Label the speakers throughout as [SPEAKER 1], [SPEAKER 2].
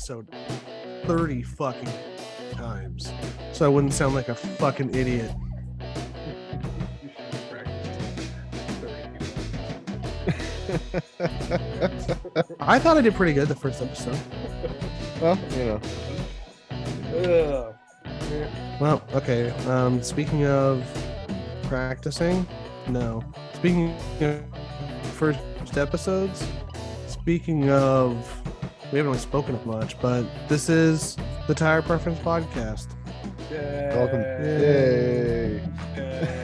[SPEAKER 1] episode 30 fucking times, so I wouldn't sound like a fucking idiot. I thought I did pretty good the first episode.
[SPEAKER 2] Well, you know.
[SPEAKER 1] Well, okay. Speaking of practicing, no. Speaking of first episodes, speaking of, we haven't really spoken of much, but this is the Tire Preference Podcast.
[SPEAKER 2] Yay. Welcome. Yay.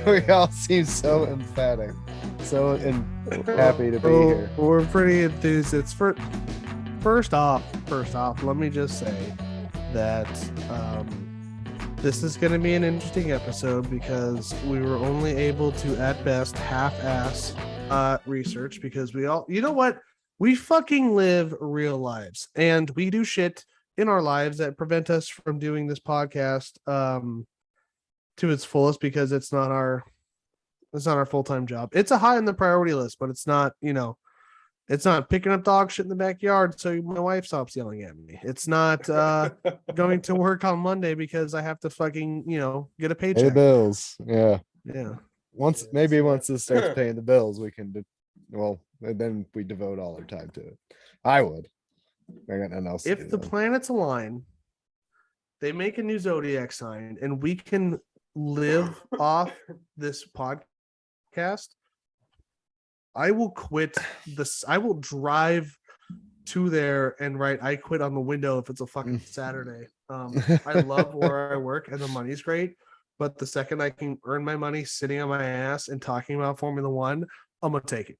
[SPEAKER 2] We all seem so emphatic, so happy to be here.
[SPEAKER 1] We're pretty enthused. It's first off, let me just say that this is going to be an interesting episode because we were only able to, at best, half-ass research because we all, you know what? We fucking live real lives and we do shit in our lives that prevent us from doing this podcast to its fullest because it's not our full-time job. It's a high on the priority list, but it's not, it's not picking up dog shit in the backyard so my wife stops yelling at me. It's not going to work on Monday because I have to fucking, get a paycheck.
[SPEAKER 2] Pay the bills. Yeah. Once this starts paying the bills, we can then we devote all our time to it. I would. I got nothing else.
[SPEAKER 1] If the planets align, they make a new zodiac sign and we can live off this podcast, I will quit this. I will drive to there and write "I quit" on the window if it's a fucking Saturday. I love where I work and the money's great, but the second I can earn my money sitting on my ass and talking about Formula One, I'm gonna take it.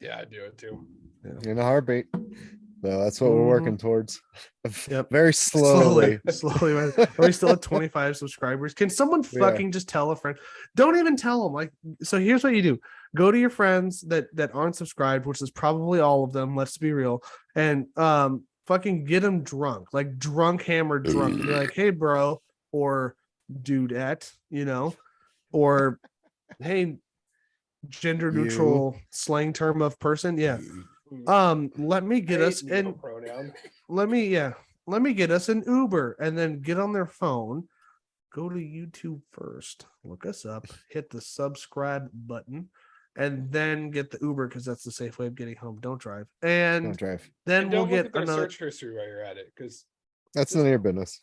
[SPEAKER 3] Yeah, I do it too.
[SPEAKER 2] Yeah. In a heartbeat. So that's what we're working towards.
[SPEAKER 1] Yep.
[SPEAKER 2] Very slowly.
[SPEAKER 1] Are we still at 25 subscribers? Can someone fucking just tell a friend? Don't even tell them. Like, so here's what you do. Go to your friends that aren't subscribed, which is probably all of them. Let's be real. And fucking get them drunk. Like hammered drunk. And be like, hey, bro, or dudette, or hey, gender neutral slang term of person. Yeah. Let me get us and let me get us an Uber and then get on their phone, go to YouTube first, look us up, hit the subscribe button, and then get the Uber because that's the safe way of getting home. Don't drive. Then we'll get
[SPEAKER 3] another search history while you're at it because
[SPEAKER 2] that's none of your business.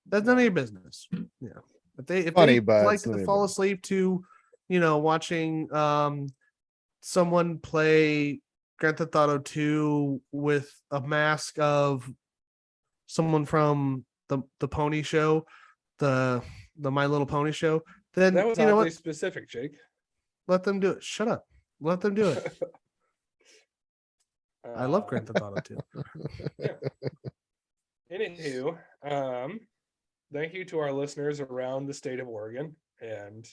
[SPEAKER 1] That's none of your business. Yeah. If they like to fall asleep to, watching someone play Grand Theft Auto 2 with a mask of someone from the Pony Show, the My Little Pony Show, then
[SPEAKER 3] that was oddly specific, Jake.
[SPEAKER 1] Let them do it. Shut up. Let them do it. I love Grand Theft Auto 2.
[SPEAKER 3] Yeah. Anywho, thank you to our listeners around the state of Oregon and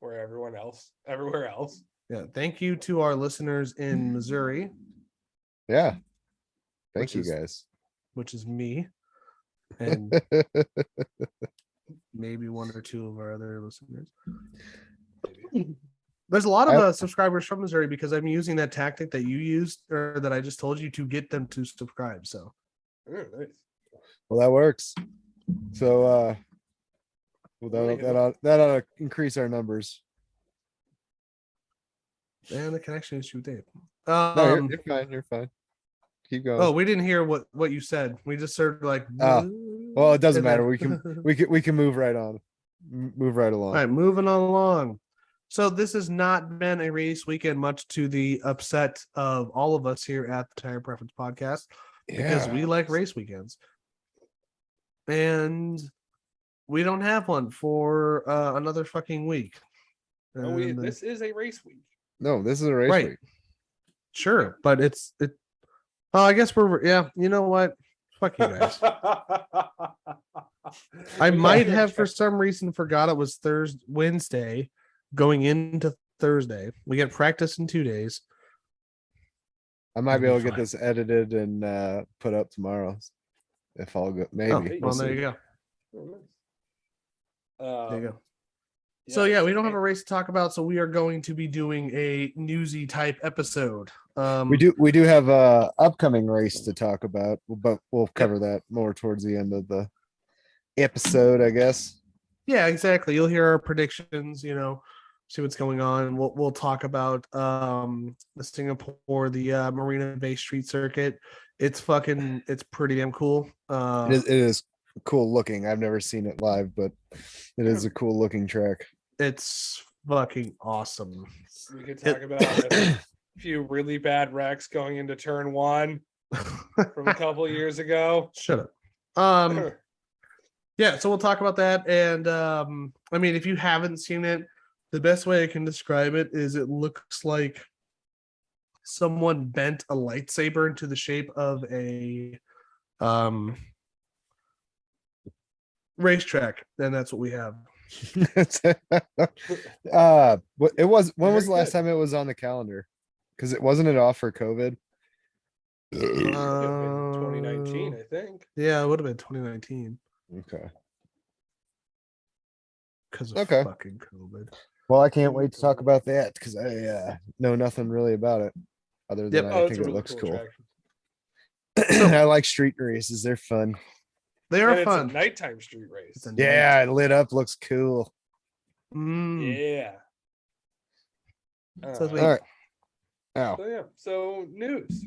[SPEAKER 3] everywhere else.
[SPEAKER 1] Yeah, thank you to our listeners in Missouri.
[SPEAKER 2] Yeah. Thank you guys.
[SPEAKER 1] Which is me. And maybe one or two of our other listeners. There's a lot of subscribers from Missouri because I'm using that tactic that you used or that I just told you to get them to subscribe. So
[SPEAKER 3] nice.
[SPEAKER 2] Well, that works. So that ought to increase our numbers.
[SPEAKER 1] And the connection issue with Dave.
[SPEAKER 2] No, you're fine. Keep going.
[SPEAKER 1] Oh, we didn't hear what you said. We just heard like.
[SPEAKER 2] Well, it doesn't matter. We can move right on. Move right along.
[SPEAKER 1] All right, moving on along. So this has not been a race weekend, much to the upset of all of us here at the Tire Preference Podcast, because we like race weekends, and we don't have one for another fucking week.
[SPEAKER 3] This is a race week.
[SPEAKER 2] No, this is a race week.
[SPEAKER 1] Sure, but it. Oh, I guess you know what? Fuck you guys. I might have for some reason forgot it was Wednesday going into Thursday. We get practice in 2 days.
[SPEAKER 2] I might be able to get this edited and put up tomorrow. If all good, maybe.
[SPEAKER 1] Well, there you go.
[SPEAKER 3] There you
[SPEAKER 1] So yeah, we don't have a race to talk about, so we are going to be doing a newsy type episode.
[SPEAKER 2] We do have a upcoming race to talk about, but we'll cover that more towards the end of the episode, I guess.
[SPEAKER 1] Yeah, exactly. You'll hear our predictions, see what's going on. We'll talk about the Singapore, the Marina Bay Street Circuit. It's pretty damn cool.
[SPEAKER 2] It is cool looking. I've never seen it live, but it is a cool looking track.
[SPEAKER 1] It's fucking awesome.
[SPEAKER 3] We could talk about a few really bad wrecks going into turn 1 from a couple of years ago.
[SPEAKER 1] Shut up. Yeah, so we'll talk about that. And I mean, if you haven't seen it, the best way I can describe it is it looks like someone bent a lightsaber into the shape of a racetrack, and that's what we have.
[SPEAKER 2] It was when was the last time it was on the calendar? Because it wasn't off for COVID.
[SPEAKER 3] 2019, I think.
[SPEAKER 1] Yeah, it would have been 2019.
[SPEAKER 2] Okay.
[SPEAKER 1] Because of fucking COVID.
[SPEAKER 2] Well, I can't wait to talk about that because I know nothing really about it other than I think it really looks cool. I like street races. They're fun.
[SPEAKER 1] They are fun.
[SPEAKER 3] It's a nighttime street race.
[SPEAKER 2] Yeah, it lit up. Looks cool.
[SPEAKER 3] Yeah.
[SPEAKER 2] All right. Oh.
[SPEAKER 3] So yeah. So news.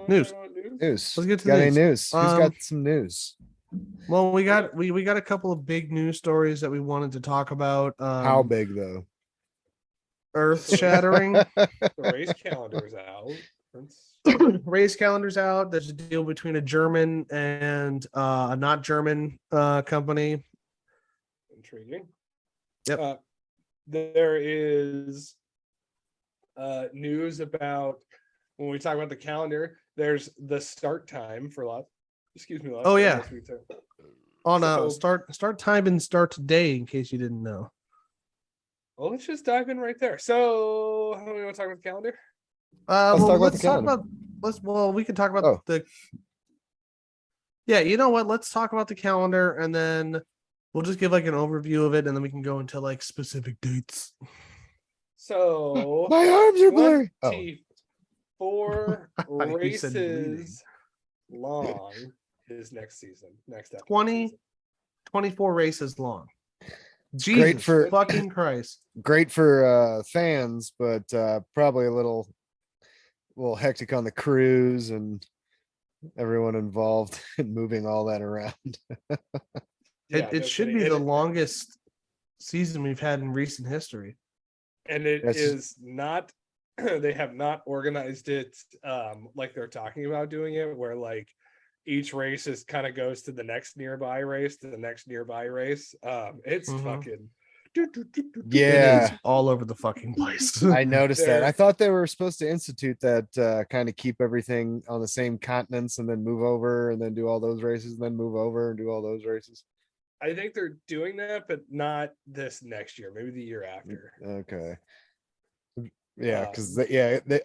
[SPEAKER 2] News.
[SPEAKER 1] Let's get to
[SPEAKER 2] got
[SPEAKER 1] the
[SPEAKER 2] any news? Who's got some news?
[SPEAKER 1] Well, we got a couple of big news stories that we wanted to talk about.
[SPEAKER 2] How big though?
[SPEAKER 1] Earth shattering.
[SPEAKER 3] The race calendar's out.
[SPEAKER 1] Race calendar's out. There's a deal between a German and a not German company.
[SPEAKER 3] Intriguing.
[SPEAKER 1] Yep.
[SPEAKER 3] There is news about when we talk about the calendar. There's the start time for lots. Excuse me.
[SPEAKER 1] Oh yeah. On start time and start today, in case you didn't know.
[SPEAKER 3] Well, let's just dive in right there. So, how do we want to talk about the calendar?
[SPEAKER 1] Let's talk about we can talk about the. Yeah, you know what? Let's talk about the calendar, and then we'll just give like an overview of it, and then we can go into like specific dates.
[SPEAKER 3] So
[SPEAKER 2] my arms are blurry.
[SPEAKER 3] 24 races long is next season. Next episode.
[SPEAKER 1] 24 races long. Jesus
[SPEAKER 2] great for
[SPEAKER 1] fucking Christ.
[SPEAKER 2] Great for fans, but probably a little hectic on the crews and everyone involved in moving all that around.
[SPEAKER 1] It should be the longest season we've had in recent history.
[SPEAKER 3] And it is not, they have not organized it like they're talking about doing it, where like each race is kind of goes to the next nearby race, to the next nearby race. It's fucking
[SPEAKER 2] yeah,
[SPEAKER 1] all over the fucking place.
[SPEAKER 2] I noticed that. I thought they were supposed to institute that kind of keep everything on the same continents and then move over and then do all those races and then move over and do all those races.
[SPEAKER 3] I think they're doing that, but not this next year, maybe the year after.
[SPEAKER 2] Okay. Yeah, because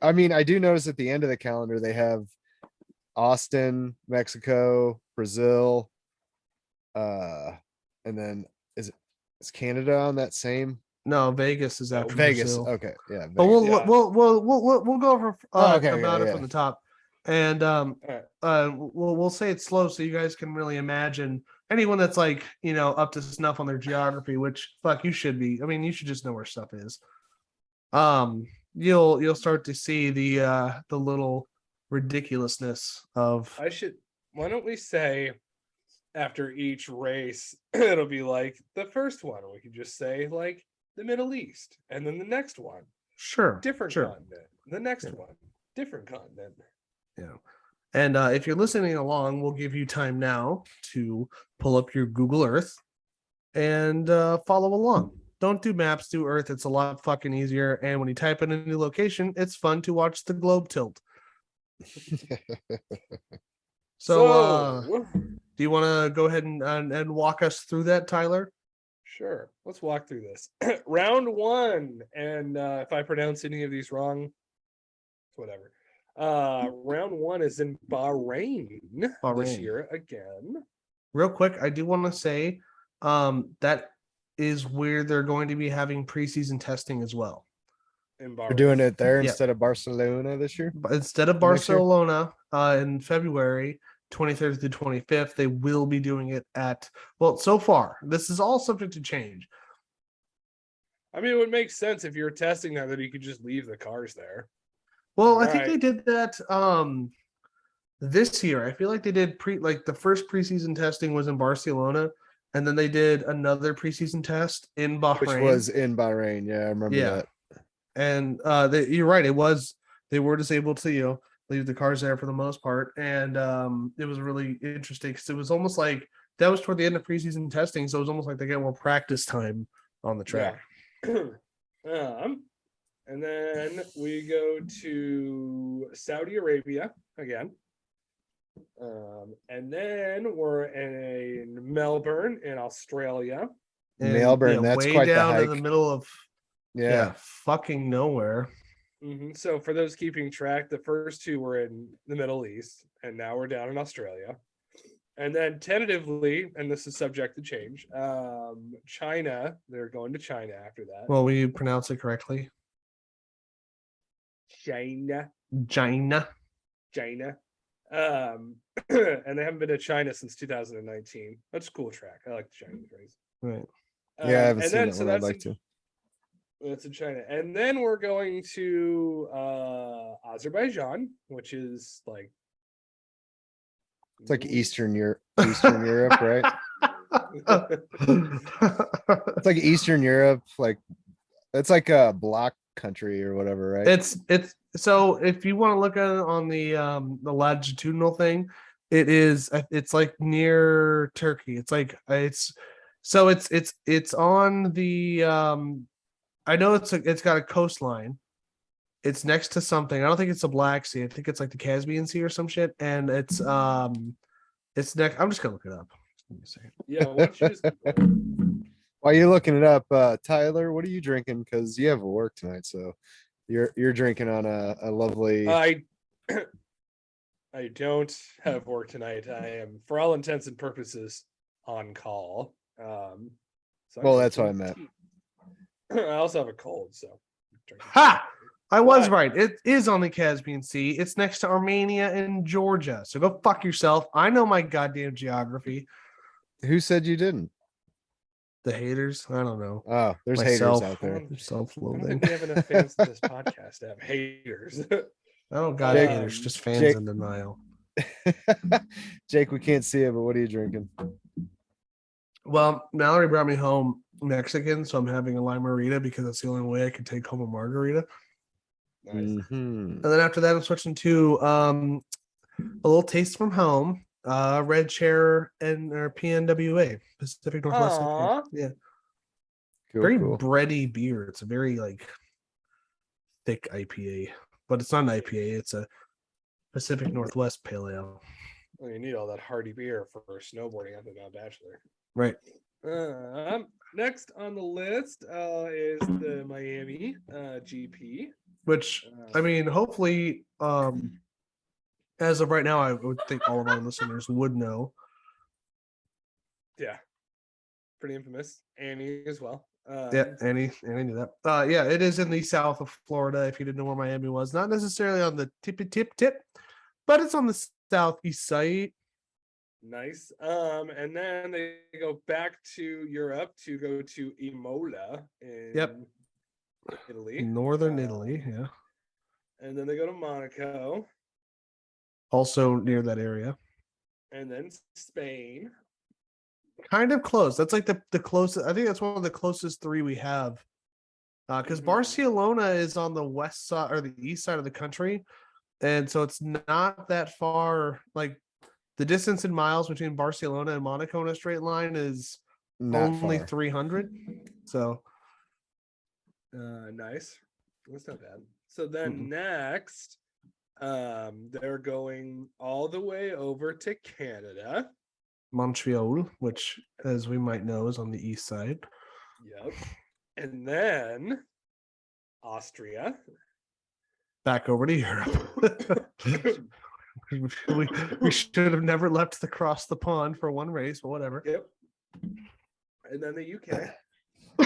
[SPEAKER 2] I mean, I do notice at the end of the calendar they have Austin, Mexico, Brazil, and then is Canada on that same?
[SPEAKER 1] No, Vegas is after
[SPEAKER 2] Vegas.
[SPEAKER 1] Brazil.
[SPEAKER 2] Okay, yeah.
[SPEAKER 1] But we'll go over about it from the top, and we'll say it's slow so you guys can really imagine anyone that's like up to snuff on their geography, which fuck you should be. I mean, you should just know where stuff is. You'll start to see the little ridiculousness of.
[SPEAKER 3] Why don't we say after each race it'll be like the first one, we could just say like the Middle East, and then the next one different continent, the next one different continent.
[SPEAKER 1] Yeah. And if you're listening along, we'll give you time now to pull up your Google Earth and follow along. Don't do maps, do Earth. It's a lot fucking easier. And when you type in a new location, it's fun to watch the globe tilt. So do you want to go ahead and walk us through that, Tyler?
[SPEAKER 3] Sure. Let's walk through this. Round 1. And if I pronounce any of these wrong, whatever. Round 1 is in Bahrain this year again.
[SPEAKER 1] Real quick, I do want to say that is where they're going to be having preseason testing as well.
[SPEAKER 3] In
[SPEAKER 2] We're doing
[SPEAKER 3] Bahrain.
[SPEAKER 2] it there
[SPEAKER 1] Yeah.
[SPEAKER 2] instead of Barcelona this year.
[SPEAKER 1] But instead of
[SPEAKER 2] Next year?
[SPEAKER 1] Barcelona in February 23rd through 25th, they will be doing it at, well, so far, this is all subject to change.
[SPEAKER 3] I mean, it would make sense if you're testing that you could just leave the cars there.
[SPEAKER 1] Well, I think
[SPEAKER 3] Right.
[SPEAKER 1] they did that this year. I feel like they did the first preseason testing was in Barcelona, and then they did another preseason test in Bahrain.
[SPEAKER 2] Which was in Bahrain. Yeah, I remember that.
[SPEAKER 1] And you're right, they were just able to, leave the cars there for the most part. And it was really interesting because it was almost like that was toward the end of preseason testing. So it was almost like they get more practice time on the track.
[SPEAKER 3] Yeah. And then we go to Saudi Arabia again. And then we're in Melbourne in Australia.
[SPEAKER 1] And,
[SPEAKER 2] Melbourne, that's
[SPEAKER 1] way
[SPEAKER 2] quite the
[SPEAKER 1] down in
[SPEAKER 2] hike.
[SPEAKER 1] the middle of fucking nowhere.
[SPEAKER 3] So for those keeping track, the first two were in the Middle East, and now we're down in Australia. And then tentatively, and this is subject to change, China, they're going to China after that.
[SPEAKER 1] Well, will you pronounce it correctly?
[SPEAKER 3] China.
[SPEAKER 1] And
[SPEAKER 3] And they haven't been to China since 2019. That's a cool track. I like the Chinese race.
[SPEAKER 1] right.
[SPEAKER 2] Yeah, I haven't seen that one. I'd like to.
[SPEAKER 3] That's in China. And then we're going to Azerbaijan, which is like
[SPEAKER 2] It's like Eastern Europe, right? It's like Eastern Europe, like it's like a block country or whatever, right?
[SPEAKER 1] It's so if you want to look at it on the longitudinal thing, it's like near Turkey. It's on the I know it's got a coastline. It's next to something. I don't think it's the Black Sea. I think it's like the Caspian Sea or some shit. And it's next. I'm just gonna look it up. Give me a second.
[SPEAKER 3] Yeah, why don't you just
[SPEAKER 2] While you're looking it up, Tyler, what are you drinking? Because you have work tonight, so you're drinking on a lovely.
[SPEAKER 3] I don't have work tonight. I am, for all intents and purposes, on call. So
[SPEAKER 2] Well, that's what I meant.
[SPEAKER 3] I also have a cold, so.
[SPEAKER 1] Ha! I was
[SPEAKER 3] What?
[SPEAKER 1] right. It is on the Caspian Sea. It's next to Armenia and Georgia. So go fuck yourself. I know my goddamn geography.
[SPEAKER 2] Who said you didn't?
[SPEAKER 1] The haters. I don't know.
[SPEAKER 2] Oh, there's
[SPEAKER 1] Myself.
[SPEAKER 2] haters out there.
[SPEAKER 3] I don't
[SPEAKER 1] Self-loathing.
[SPEAKER 3] think we have enough fans to this podcast to have haters.
[SPEAKER 1] I don't got
[SPEAKER 3] Jake-
[SPEAKER 1] haters. Just fans
[SPEAKER 2] Jake-
[SPEAKER 1] in denial.
[SPEAKER 2] Jake, we can't see it, but what are you drinking?
[SPEAKER 1] Well, Mallory brought me home Mexican, so I'm having a lime margarita because that's the only way I could take home a margarita.
[SPEAKER 3] Nice.
[SPEAKER 2] Mhm.
[SPEAKER 1] And then after that, I'm switching to a little taste from home, Red Chair and or PNWA, Pacific Northwest. IPA.
[SPEAKER 3] Aw.
[SPEAKER 1] Yeah,
[SPEAKER 2] Cool,
[SPEAKER 1] very
[SPEAKER 2] cool.
[SPEAKER 1] bready beer. It's a very thick IPA, but it's not an IPA. It's a Pacific Northwest Pale Ale.
[SPEAKER 3] Well, you need all that hearty beer for snowboarding after Mount Bachelor.
[SPEAKER 1] Right.
[SPEAKER 3] Next on the list is the Miami GP.
[SPEAKER 1] Which I mean, hopefully, as of right now, I would think all of our listeners would know.
[SPEAKER 3] Yeah, pretty infamous. Annie as well.
[SPEAKER 1] Yeah, Annie knew that. Yeah, it is in the south of Florida. If you didn't know where Miami was, not necessarily on the tip, but it's on the southeast side.
[SPEAKER 3] Nice. And then they go back to Europe to go to Imola in Italy.
[SPEAKER 1] Northern Italy, yeah.
[SPEAKER 3] And then they go to Monaco.
[SPEAKER 1] Also near that area.
[SPEAKER 3] And then Spain.
[SPEAKER 1] Kind of close. That's like the closest. I think that's one of the closest three we have. Because Barcelona is on the west side or the east side of the country. And so it's not that far. Like the distance in miles between Barcelona and Monaco in a straight line is
[SPEAKER 2] Not
[SPEAKER 1] only
[SPEAKER 2] far.
[SPEAKER 1] 300. So
[SPEAKER 3] Nice. That's not bad. So then next, they're going all the way over to Canada.
[SPEAKER 1] Montreal, which, as we might know, is on the east side.
[SPEAKER 3] Yep. And then Austria.
[SPEAKER 1] Back over to Europe. we should have never left across the pond for one race, but whatever.
[SPEAKER 3] Yep. And then the UK.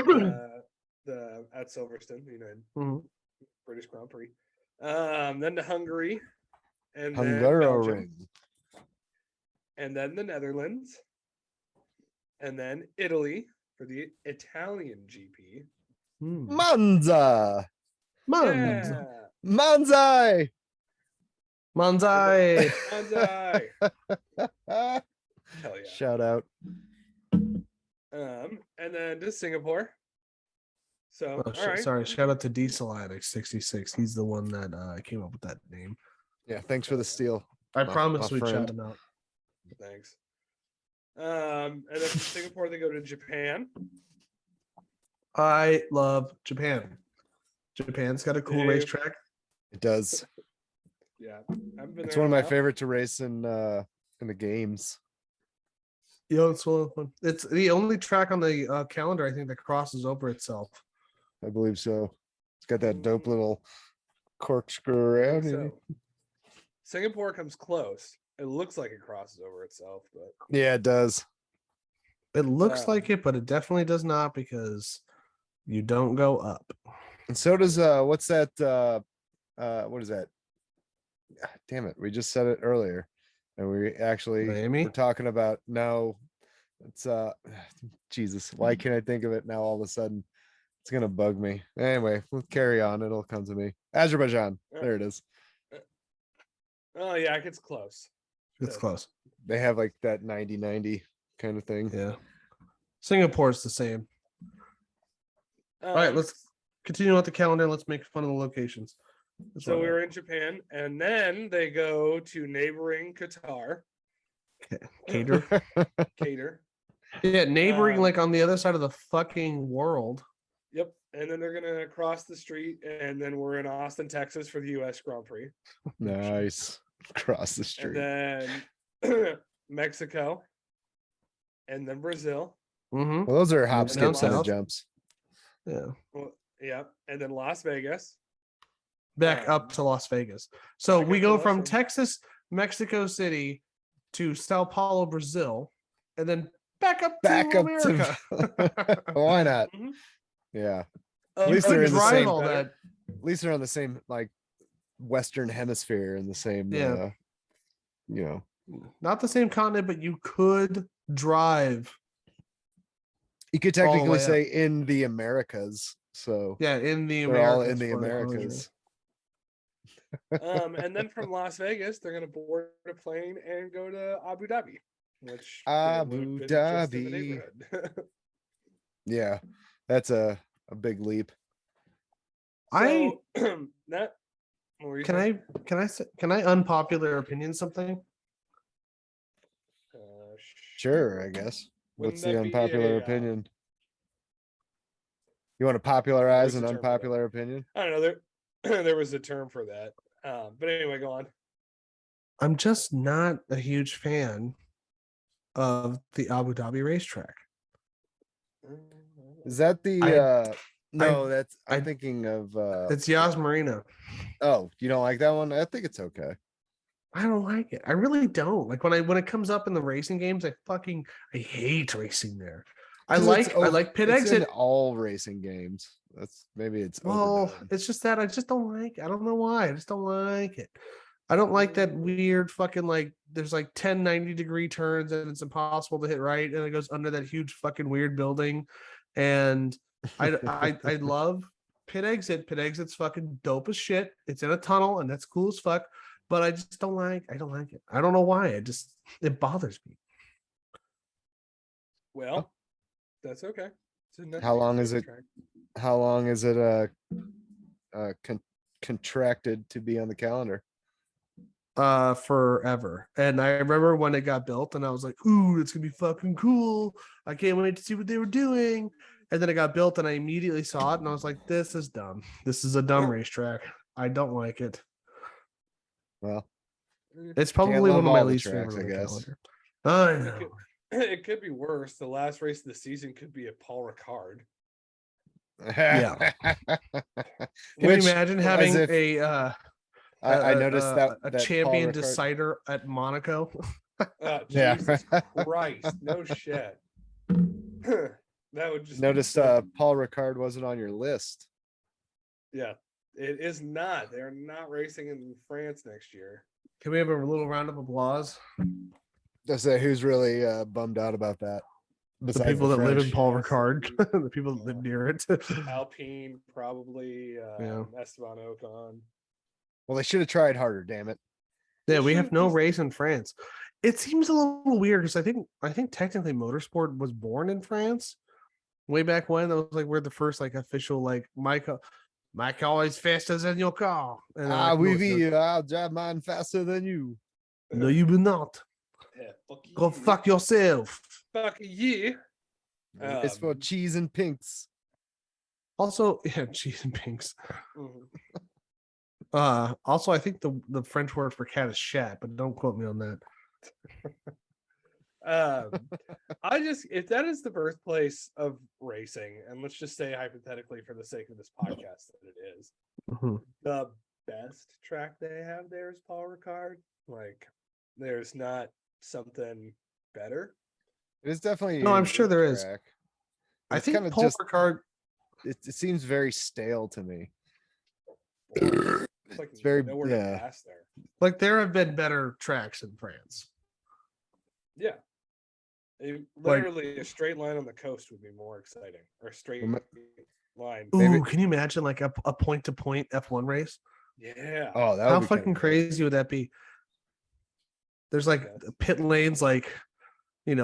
[SPEAKER 3] the at Silverstone,
[SPEAKER 1] Mhm.
[SPEAKER 3] British Grand Prix. Then to Hungary, and then Belgium,
[SPEAKER 2] Hungaroring.
[SPEAKER 3] and then the Netherlands, and then Italy for the Italian GP.
[SPEAKER 2] Monza.
[SPEAKER 1] Monza.
[SPEAKER 3] Yeah,
[SPEAKER 2] Manzai.
[SPEAKER 1] Manzai.
[SPEAKER 3] Manzai. Hell yeah.
[SPEAKER 2] Shout out.
[SPEAKER 3] And then to Singapore. So,
[SPEAKER 1] Oh,
[SPEAKER 3] all right.
[SPEAKER 1] sorry. Shout out to Diesel Addict 66. He's the one that came up with that name.
[SPEAKER 2] Yeah, thanks for the steal.
[SPEAKER 1] I
[SPEAKER 2] My
[SPEAKER 1] promise we'd
[SPEAKER 2] friend.
[SPEAKER 1] shout him out.
[SPEAKER 3] Thanks. And then from Singapore, they go to Japan.
[SPEAKER 1] I love Japan. Japan's got a cool
[SPEAKER 3] Dave.
[SPEAKER 1] racetrack.
[SPEAKER 2] It does.
[SPEAKER 3] Yeah, I've been
[SPEAKER 2] It's
[SPEAKER 3] there
[SPEAKER 2] one of
[SPEAKER 3] in a
[SPEAKER 2] my
[SPEAKER 3] while.
[SPEAKER 2] favorite to race in the games.
[SPEAKER 1] Yeah, it's one of them. It's the only track on the calendar I think that crosses over itself.
[SPEAKER 2] I believe so. It's got that dope
[SPEAKER 3] Mm.
[SPEAKER 2] little corkscrew
[SPEAKER 3] I
[SPEAKER 2] around
[SPEAKER 3] think
[SPEAKER 2] it.
[SPEAKER 3] so. Singapore comes close. It looks like it crosses over itself, but
[SPEAKER 2] Yeah, it does.
[SPEAKER 1] It looks
[SPEAKER 3] Um,
[SPEAKER 1] like it, but it definitely does not because you don't go up.
[SPEAKER 2] And so does what's that what is that? Ah, damn it, we just said it earlier. And we actually
[SPEAKER 1] Miami?
[SPEAKER 2] we're talking about no, it's Jesus, why can't I think of it now all of a sudden? It's gonna bug me. Anyway, we'll carry on. It'll come to me. Azerbaijan. There it is.
[SPEAKER 3] oh yeah, it gets close.
[SPEAKER 1] It's close.
[SPEAKER 2] They have like that 90-90 kind of thing.
[SPEAKER 1] Yeah. Singapore's the same. All right, let's continue with the calendar. Let's make fun of the locations. That's
[SPEAKER 3] So
[SPEAKER 1] what
[SPEAKER 3] we
[SPEAKER 1] I-
[SPEAKER 3] were in Japan, and then they go to neighboring Qatar,
[SPEAKER 1] Cater.
[SPEAKER 3] Cater.
[SPEAKER 1] Yeah, neighboring,
[SPEAKER 3] Um,
[SPEAKER 1] like on the other side of the fucking world.
[SPEAKER 3] Yep. And then they're gonna cross the street, and then we're in Austin, Texas for the US Grand Prix.
[SPEAKER 2] Nice. Across the street.
[SPEAKER 3] And then Mexico, and then Brazil.
[SPEAKER 1] Mm-hmm.
[SPEAKER 2] Well, those are hop,
[SPEAKER 3] And
[SPEAKER 2] skips, and
[SPEAKER 1] south.
[SPEAKER 2] jumps.
[SPEAKER 1] Yeah.
[SPEAKER 3] Well, yeah, and then Las Vegas.
[SPEAKER 1] Back up to Las Vegas. So
[SPEAKER 3] back
[SPEAKER 1] we
[SPEAKER 3] up to
[SPEAKER 1] go
[SPEAKER 3] Las
[SPEAKER 1] from
[SPEAKER 3] Vegas.
[SPEAKER 1] Texas, Mexico City to Sao Paulo, Brazil, and then back up
[SPEAKER 2] Back
[SPEAKER 1] to
[SPEAKER 2] up
[SPEAKER 1] America.
[SPEAKER 2] to Why not?
[SPEAKER 3] Mhm.
[SPEAKER 2] Yeah.
[SPEAKER 3] Oh,
[SPEAKER 2] At least
[SPEAKER 1] you
[SPEAKER 2] they're
[SPEAKER 1] could
[SPEAKER 2] in the
[SPEAKER 1] drive
[SPEAKER 2] same
[SPEAKER 1] all
[SPEAKER 3] better.
[SPEAKER 1] that.
[SPEAKER 2] At least they're on the same like Western hemisphere in the same
[SPEAKER 1] Yeah.
[SPEAKER 2] you know.
[SPEAKER 1] Not the same continent, but you could drive.
[SPEAKER 2] You could
[SPEAKER 1] All the
[SPEAKER 2] technically
[SPEAKER 1] way
[SPEAKER 2] say in the Americas. So
[SPEAKER 1] Yeah, in the
[SPEAKER 2] they're
[SPEAKER 1] Americas.
[SPEAKER 2] all in the
[SPEAKER 1] for closure.
[SPEAKER 2] Americas.
[SPEAKER 3] And then from Las Vegas, they're gonna board a plane and go to Abu Dhabi, which
[SPEAKER 2] Abu
[SPEAKER 3] would have been just in the
[SPEAKER 2] Dhabi.
[SPEAKER 3] neighborhood.
[SPEAKER 2] Yeah. That's a big leap.
[SPEAKER 3] So that what were you saying?
[SPEAKER 1] Can I unpopular opinion something?
[SPEAKER 2] Sure, I guess.
[SPEAKER 3] Wouldn't
[SPEAKER 2] What's the
[SPEAKER 3] that be
[SPEAKER 2] unpopular
[SPEAKER 3] a,
[SPEAKER 2] opinion? You want to popularize
[SPEAKER 3] There's
[SPEAKER 2] an
[SPEAKER 3] a term for that.
[SPEAKER 2] unpopular opinion?
[SPEAKER 3] I don't know. There was a term for that. But anyway, go on.
[SPEAKER 1] I'm just not a huge fan of the Abu Dhabi racetrack.
[SPEAKER 2] Is that the no, that's I'm
[SPEAKER 1] I-
[SPEAKER 2] thinking of
[SPEAKER 1] It's Yas Marina.
[SPEAKER 2] oh, you don't like that one? I think it's okay.
[SPEAKER 1] I don't like it. I really don't. Like when it comes up in the racing games, I hate racing there. I
[SPEAKER 2] 'Cause
[SPEAKER 1] like pit
[SPEAKER 2] it's in
[SPEAKER 1] exit.
[SPEAKER 2] all racing games. That's maybe it's
[SPEAKER 1] Well,
[SPEAKER 2] overdone.
[SPEAKER 1] it's just that I just don't like it. I don't know why. I just don't like it. I don't like that weird fucking like there's like 10 90-degree turns and it's impossible to hit right and it goes under that huge fucking weird building. And I love pit exit. Pit exit's fucking dope as shit. It's in a tunnel and that's cool as fuck. But I just don't like it. I don't know why. It bothers me.
[SPEAKER 3] Well, that's okay. It's a nice
[SPEAKER 2] How long is it?
[SPEAKER 3] racetrack.
[SPEAKER 2] How long is it contracted to be on the calendar?
[SPEAKER 1] Forever. And I remember when it got built and I was like, ooh, it's gonna be fucking cool. I can't wait to see what they were doing. And then it got built and I immediately saw it and I was like, this is dumb. This is a dumb racetrack. I don't like it.
[SPEAKER 2] Well,
[SPEAKER 1] It's probably
[SPEAKER 2] love
[SPEAKER 1] one of my
[SPEAKER 2] all the
[SPEAKER 1] least
[SPEAKER 2] tracks,
[SPEAKER 1] favorite
[SPEAKER 2] I
[SPEAKER 1] on the
[SPEAKER 2] guess.
[SPEAKER 1] calendar. I
[SPEAKER 3] It
[SPEAKER 1] know.
[SPEAKER 3] could, it could be worse. The last race of the season could be at Paul Ricard.
[SPEAKER 1] Yeah. Can
[SPEAKER 2] Which,
[SPEAKER 1] you imagine
[SPEAKER 2] as
[SPEAKER 1] having
[SPEAKER 2] if- I noticed that
[SPEAKER 1] a
[SPEAKER 2] that
[SPEAKER 1] champion
[SPEAKER 2] Paul Ricard-
[SPEAKER 1] decider at Monaco?
[SPEAKER 2] Yeah.
[SPEAKER 3] Jesus Christ, no shit. That would just
[SPEAKER 2] Noticed Paul Ricard wasn't on your list.
[SPEAKER 3] Yeah, it is not. They're not racing in France next year.
[SPEAKER 1] Can we have a little round of applause?
[SPEAKER 2] Just say who's really bummed out about that.
[SPEAKER 1] The people that live in Paul
[SPEAKER 3] Yes.
[SPEAKER 1] Ricard, the people that live near it.
[SPEAKER 3] Alpine, probably
[SPEAKER 1] Yeah.
[SPEAKER 3] Esteban Ocon.
[SPEAKER 2] Well, they should have tried harder. Damn it.
[SPEAKER 1] Yeah, we have
[SPEAKER 3] should've
[SPEAKER 1] no
[SPEAKER 3] just-
[SPEAKER 1] race in France. It seems a little weird because I think technically motorsport was born in France way back when. That was like we're the first like official like my car is faster than your car. And they're like, no, it's not.
[SPEAKER 2] I'll drive mine faster than you.
[SPEAKER 1] No, you will not.
[SPEAKER 3] Yeah, fuck
[SPEAKER 1] Go
[SPEAKER 3] you.
[SPEAKER 1] fuck yourself.
[SPEAKER 3] Fuck you.
[SPEAKER 2] It's for cheese and pinks.
[SPEAKER 1] Also, yeah, cheese and pinks.
[SPEAKER 3] Mhm.
[SPEAKER 1] Also, I think the French word for cat is chat, but don't quote me on that.
[SPEAKER 3] I just, if that is the birthplace of racing, and let's just say hypothetically for the sake of this podcast that it is,
[SPEAKER 1] Mhm.
[SPEAKER 3] the best track they have there is Paul Ricard. Like, there's not something better.
[SPEAKER 2] It is definitely.
[SPEAKER 1] No, I'm
[SPEAKER 2] a
[SPEAKER 1] sure
[SPEAKER 2] good
[SPEAKER 1] there is.
[SPEAKER 2] track.
[SPEAKER 1] I
[SPEAKER 2] It's
[SPEAKER 1] think
[SPEAKER 2] kinda
[SPEAKER 1] Paul
[SPEAKER 2] just-
[SPEAKER 1] Ricard.
[SPEAKER 2] It seems very stale to me.
[SPEAKER 3] It's like
[SPEAKER 2] It's very-
[SPEAKER 3] nowhere
[SPEAKER 2] yeah.
[SPEAKER 3] to pass there.
[SPEAKER 1] Like there have been better tracks in France.
[SPEAKER 3] Yeah. Literally a straight line on the coast would be more exciting. Or a straight line.
[SPEAKER 1] Ooh,
[SPEAKER 2] Maybe-
[SPEAKER 1] can you imagine like a point to point F1 race?
[SPEAKER 3] Yeah.
[SPEAKER 2] Oh, that
[SPEAKER 1] How
[SPEAKER 2] would be kinda
[SPEAKER 1] fucking
[SPEAKER 2] cool.
[SPEAKER 1] crazy would that be? There's like
[SPEAKER 3] Yes.
[SPEAKER 1] pit lanes, like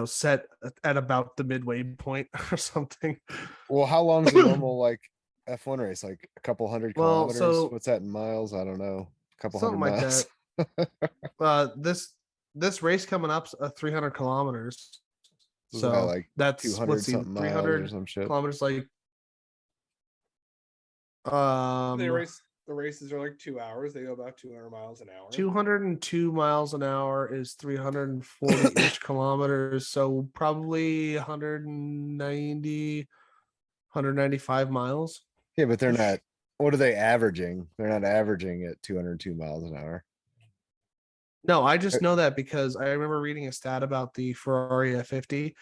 [SPEAKER 1] set at about the midway point or something.
[SPEAKER 2] Well, how long is a normal like F1 race? Like a couple hundred
[SPEAKER 1] Well,
[SPEAKER 2] kilometers?
[SPEAKER 1] so-
[SPEAKER 2] What's that in miles? I don't know. A couple
[SPEAKER 1] Something
[SPEAKER 2] hundred
[SPEAKER 1] like
[SPEAKER 2] miles.
[SPEAKER 1] This race coming up 300 kilometers.
[SPEAKER 2] Isn't that
[SPEAKER 1] So
[SPEAKER 2] like
[SPEAKER 1] that's
[SPEAKER 2] 200
[SPEAKER 1] let's see,
[SPEAKER 2] something miles or
[SPEAKER 1] 300
[SPEAKER 2] some shit?
[SPEAKER 1] kilometers. Like
[SPEAKER 3] The races are like 2 hours. They go about 200 miles an hour.
[SPEAKER 1] 202 miles an hour is 340-ish kilometers. So probably 195 miles.
[SPEAKER 2] Yeah, but they're not. What are they averaging? They're not averaging at 202 miles an hour.
[SPEAKER 1] No, I just know that because I remember reading a stat about the Ferrari F50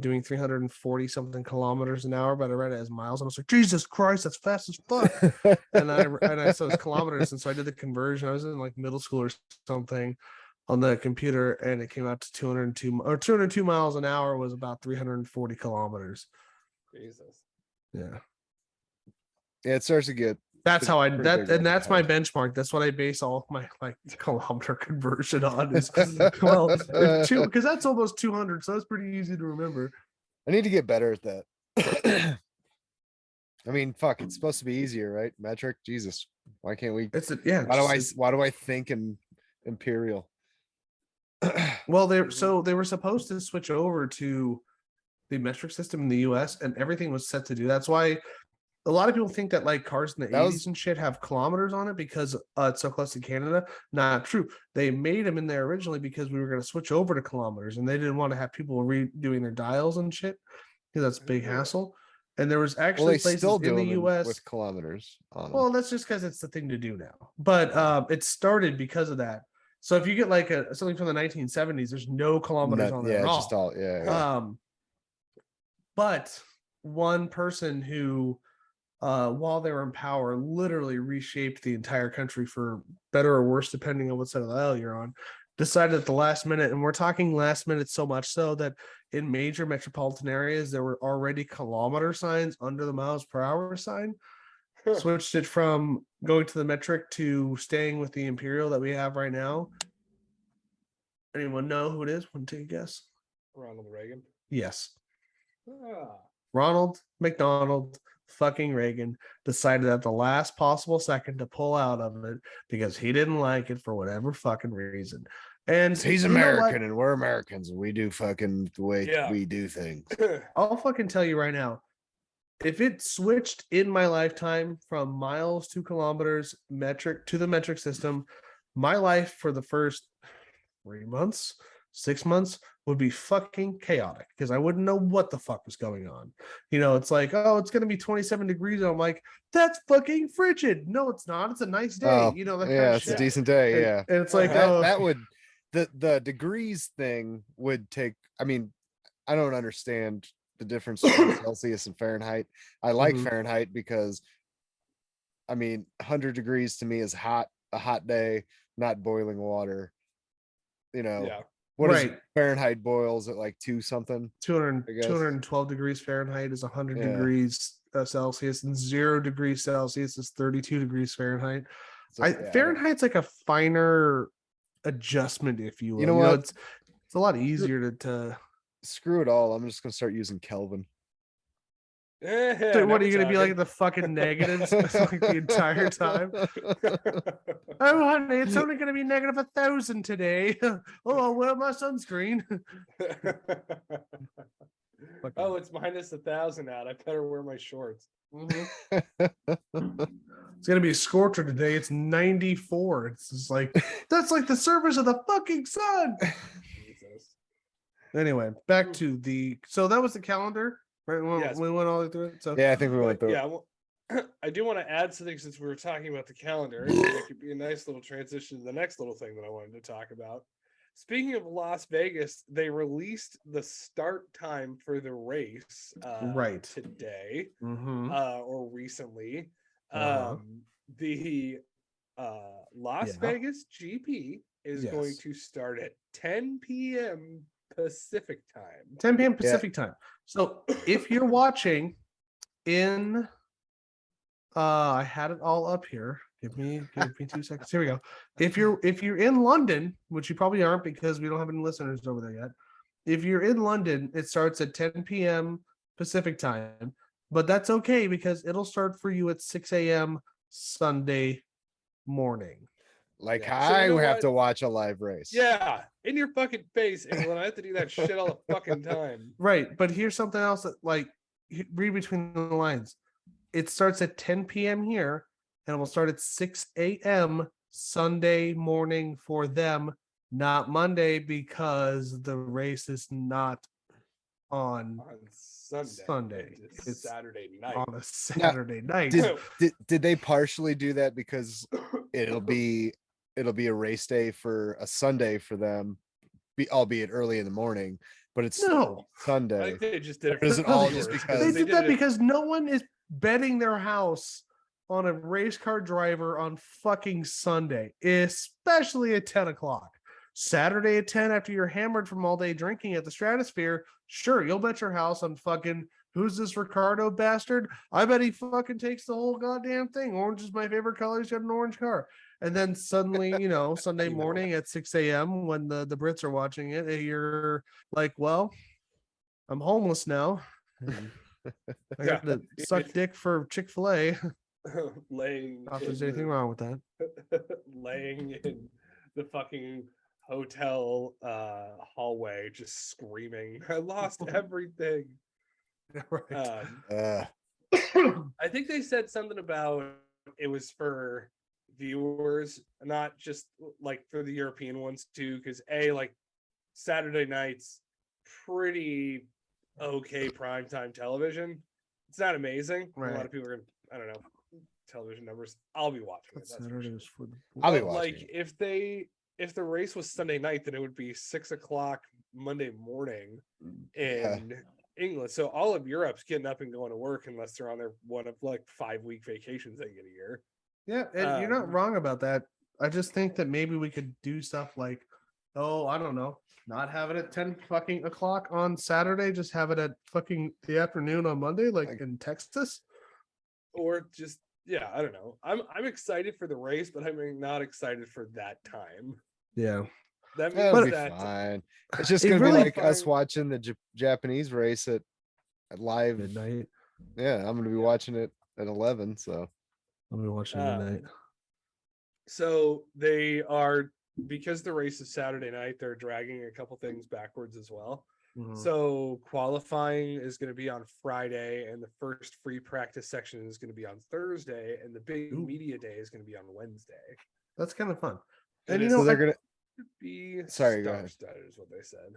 [SPEAKER 1] doing 340 something kilometers an hour, but I read it as miles and I was like, Jesus Christ, that's fast as fuck. and I saw it was kilometers, and so I did the conversion. I was in like middle school or something on the computer, and it came out to 202 miles an hour was about 340 kilometers.
[SPEAKER 3] Jesus.
[SPEAKER 1] Yeah.
[SPEAKER 2] Yeah, it starts to get.
[SPEAKER 1] That's how I
[SPEAKER 2] pretty
[SPEAKER 1] that
[SPEAKER 2] big
[SPEAKER 1] and that's my
[SPEAKER 2] multipliers.
[SPEAKER 1] benchmark. That's what I base all my like kilometer conversion on is well, because that's almost 200, so that's pretty easy to remember.
[SPEAKER 2] I need to get better at that. I mean, fuck, it's supposed to be easier, right? Metric, Jesus, why can't we? Why do I think in imperial?
[SPEAKER 1] Well, they were supposed to switch over to the metric system in the US, and everything was set to do. That's why a lot of people think that like cars in the
[SPEAKER 2] That
[SPEAKER 1] 80s
[SPEAKER 2] was-
[SPEAKER 1] and shit have kilometers on it because it's so close to Canada. Not true. They made them in there originally because we were going to switch over to kilometers, and they didn't want to have people redoing their dials and shit because that's a big hassle. And there was
[SPEAKER 2] Well,
[SPEAKER 1] actually
[SPEAKER 2] they
[SPEAKER 1] places
[SPEAKER 2] still do
[SPEAKER 1] in the
[SPEAKER 2] them
[SPEAKER 1] US
[SPEAKER 2] with kilometers on them.
[SPEAKER 1] Well, that's just because it's the thing to do now. But it started because of that. So if you get like something from the 1970s, there's no kilometers on there
[SPEAKER 2] yeah,
[SPEAKER 1] at
[SPEAKER 2] just
[SPEAKER 1] all.
[SPEAKER 2] all yeah.
[SPEAKER 1] But one person who, while they were in power, literally reshaped the entire country for better or worse, depending on what side of the aisle you're on, decided at the last minute, and we're talking last minute so much so that in major metropolitan areas, there were already kilometer signs under the miles per hour sign. Switched it from going to the metric to staying with the imperial that we have right now. Anyone know who it is? Want to take a guess?
[SPEAKER 3] Ronald Reagan.
[SPEAKER 1] Yes.
[SPEAKER 3] Ah,
[SPEAKER 1] Ronald McDonald fucking Reagan decided at the last possible second to pull out of it because he didn't like it for whatever fucking reason. And
[SPEAKER 2] He's
[SPEAKER 1] you know what?
[SPEAKER 2] American and we're Americans and we do fucking the way
[SPEAKER 3] Yeah.
[SPEAKER 2] we do things.
[SPEAKER 1] I'll fucking tell you right now. If it switched in my lifetime from miles to kilometers metric to the metric system, my life for the first 3 months, 6 months would be fucking chaotic because I wouldn't know what the fuck was going on. It's like, oh, it's going to be 27 degrees. And I'm like, that's fucking frigid. No, it's not. It's a nice day.
[SPEAKER 2] Oh,
[SPEAKER 1] That kind of
[SPEAKER 2] yeah, it's
[SPEAKER 1] shit.
[SPEAKER 2] a decent day.
[SPEAKER 1] And-
[SPEAKER 2] Yeah.
[SPEAKER 1] And it's like,
[SPEAKER 2] that,
[SPEAKER 1] oh,
[SPEAKER 2] that would the degrees thing would take. I mean, I don't understand the difference between Celsius and Fahrenheit. I like
[SPEAKER 1] Mhm.
[SPEAKER 2] Fahrenheit because, I mean, 100 degrees to me is hot, a hot day, not boiling water. You know,
[SPEAKER 3] Yeah.
[SPEAKER 2] what is
[SPEAKER 1] Right.
[SPEAKER 2] Fahrenheit boils at like 2 something?
[SPEAKER 1] 200,
[SPEAKER 2] I guess.
[SPEAKER 1] 212 degrees Fahrenheit is 100
[SPEAKER 2] Yeah.
[SPEAKER 1] degrees Celsius, and 0 degrees Celsius is 32 degrees Fahrenheit.
[SPEAKER 2] So, yeah, I don't-
[SPEAKER 1] Fahrenheit's like a finer adjustment, if you will.
[SPEAKER 2] You know what?
[SPEAKER 1] It's a lot easier to
[SPEAKER 2] Screw it all. I'm just gonna start using Kelvin.
[SPEAKER 1] So what are you gonna be like the fucking negatives like the entire time? Oh, honey, it's only gonna be negative 1,000 today. Oh, I'll wear my sunscreen.
[SPEAKER 3] Oh, it's minus 1,000 out. I better wear my shorts.
[SPEAKER 1] It's gonna be a scorcher today. It's 94. It's just like that's like the surface of the fucking sun.
[SPEAKER 3] Jesus.
[SPEAKER 1] Anyway, back to so that was the calendar, right?
[SPEAKER 3] Yes.
[SPEAKER 1] We went all the way through it. So
[SPEAKER 2] Yeah, I think we went through.
[SPEAKER 3] Yeah, well, I do want to add something since we were talking about the calendar. It could be a nice little transition to the next little thing that I wanted to talk about. Speaking of Las Vegas, they released the start time for the race
[SPEAKER 1] right
[SPEAKER 3] today
[SPEAKER 1] Mhm.
[SPEAKER 3] Or recently.
[SPEAKER 1] Uh-huh.
[SPEAKER 3] The Las
[SPEAKER 1] Yeah.
[SPEAKER 3] Vegas GP is going
[SPEAKER 1] Yes.
[SPEAKER 3] to start at 10 p.m. Pacific time.
[SPEAKER 1] 10 p.m. Pacific time. So if you're watching in I had it all up here. Give me 2 seconds. Here we go. If you're in London, which you probably aren't because we don't have any listeners over there yet. If you're in London, it starts at 10 p.m. Pacific time, but that's okay because it'll start for you at 6 a.m. Sunday morning.
[SPEAKER 2] Like
[SPEAKER 3] Yeah. So
[SPEAKER 2] I
[SPEAKER 3] you know
[SPEAKER 2] have
[SPEAKER 3] what?
[SPEAKER 2] to watch a live race.
[SPEAKER 3] Yeah, in your fucking face, England. I have to do that shit all the fucking time.
[SPEAKER 1] Right, but here's something else that like read between the lines. It starts at 10 p.m. here, and it will start at 6 a.m. Sunday morning for them, not Monday, because the race is not on Sunday.
[SPEAKER 3] It's Saturday night.
[SPEAKER 1] on a Saturday night.
[SPEAKER 2] Did they partially do that because it'll be a race day for a Sunday for them, albeit early in the morning, but it's
[SPEAKER 1] No.
[SPEAKER 2] Sunday.
[SPEAKER 3] I think they just did it.
[SPEAKER 2] Is it
[SPEAKER 3] for
[SPEAKER 2] all
[SPEAKER 3] viewers,
[SPEAKER 2] just because
[SPEAKER 1] They did that
[SPEAKER 3] it-
[SPEAKER 1] because no one is betting their house on a race car driver on fucking Sunday, especially at 10 o'clock. Saturday at 10 after you're hammered from all day drinking at the Stratosphere, sure, you'll bet your house on fucking who's this Ricardo bastard? I bet he fucking takes the whole goddamn thing. Orange is my favorite color. He's got an orange car. And then suddenly, Sunday morning at 6 a.m. when the Brits are watching it, you're like, well, I'm homeless now. I got to suck dick for Chick-fil-A.
[SPEAKER 3] laying.
[SPEAKER 1] Not there's anything wrong with that.
[SPEAKER 3] Laying in the fucking hotel hallway, just screaming, "I lost everything."
[SPEAKER 1] Right.
[SPEAKER 3] I think they said something about it was for viewers, not just like for the European ones too, because like Saturday nights pretty okay primetime television. It's not amazing.
[SPEAKER 1] Right.
[SPEAKER 3] A lot of people are gonna, I don't know, television numbers. I'll be watching it. That's for
[SPEAKER 1] Saturday
[SPEAKER 3] sure.
[SPEAKER 1] was for
[SPEAKER 2] I'll be
[SPEAKER 3] But,
[SPEAKER 2] watching
[SPEAKER 3] like
[SPEAKER 2] it.
[SPEAKER 3] if the race was Sunday night, then it would be 6 o'clock Monday morning in England. So all of Europe's getting up and going to work unless they're on their one of like 5-week vacations they get a year.
[SPEAKER 1] Yeah, and you're not wrong about that. I just think that maybe we could do stuff like, I don't know, not have it at 10 fucking o'clock on Saturday, just have it at fucking the afternoon on Monday, like in Texas.
[SPEAKER 3] Or just I don't know. I'm excited for the race, but I'm not excited for that time.
[SPEAKER 1] Yeah.
[SPEAKER 3] That
[SPEAKER 2] That'll
[SPEAKER 3] means
[SPEAKER 2] be
[SPEAKER 3] that
[SPEAKER 2] fine. It's just
[SPEAKER 1] It
[SPEAKER 2] gonna
[SPEAKER 1] really
[SPEAKER 2] be like us watching the Japanese race at live
[SPEAKER 1] midnight.
[SPEAKER 2] Yeah, I'm gonna be watching it at 11. So
[SPEAKER 1] I'll be watching midnight.
[SPEAKER 3] So they are, because the race is Saturday night, they're dragging a couple things backwards as well. So qualifying is going to be on Friday, and the first free practice section is going to be on Thursday, and the big media day is going to be on Wednesday.
[SPEAKER 1] That's kind of fun.
[SPEAKER 3] And
[SPEAKER 1] And
[SPEAKER 2] so they're gonna
[SPEAKER 3] be
[SPEAKER 2] Sorry, go ahead.
[SPEAKER 3] star-studded is what they said.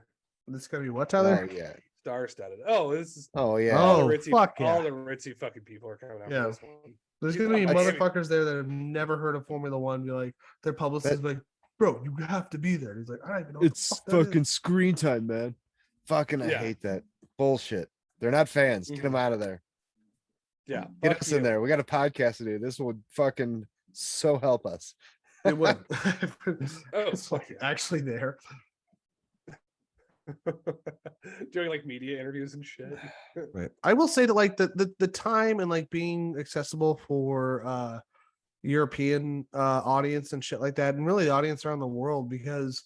[SPEAKER 1] This is gonna be what, Tyler?
[SPEAKER 2] Oh yeah.
[SPEAKER 3] Star-studded. Oh, this is
[SPEAKER 2] Oh yeah.
[SPEAKER 3] all the
[SPEAKER 1] Oh,
[SPEAKER 3] ritzy,
[SPEAKER 1] fuck yeah.
[SPEAKER 3] all the ritzy fucking people are coming out
[SPEAKER 1] Yeah.
[SPEAKER 3] for this one.
[SPEAKER 1] There's
[SPEAKER 3] You
[SPEAKER 1] gonna be
[SPEAKER 3] thought Miami-
[SPEAKER 1] motherfuckers there that have never heard of Formula One. Be like, their publicist, be like, bro, you have to be there. He's like, I don't even know.
[SPEAKER 2] It's fucking screen time, man. Fucking I
[SPEAKER 3] Yeah.
[SPEAKER 2] hate that bullshit. They're not fans. Get
[SPEAKER 3] Mhm.
[SPEAKER 2] them out of there.
[SPEAKER 3] Yeah,
[SPEAKER 2] Get
[SPEAKER 3] fuck
[SPEAKER 2] us in
[SPEAKER 3] you.
[SPEAKER 2] there. We got a podcast to do. This would fucking so help us.
[SPEAKER 1] It would.
[SPEAKER 3] Oh,
[SPEAKER 1] It's like actually there.
[SPEAKER 3] Doing like media interviews and shit.
[SPEAKER 1] Right. I will say that like the time and like being accessible for European audience and shit like that, and really the audience around the world, because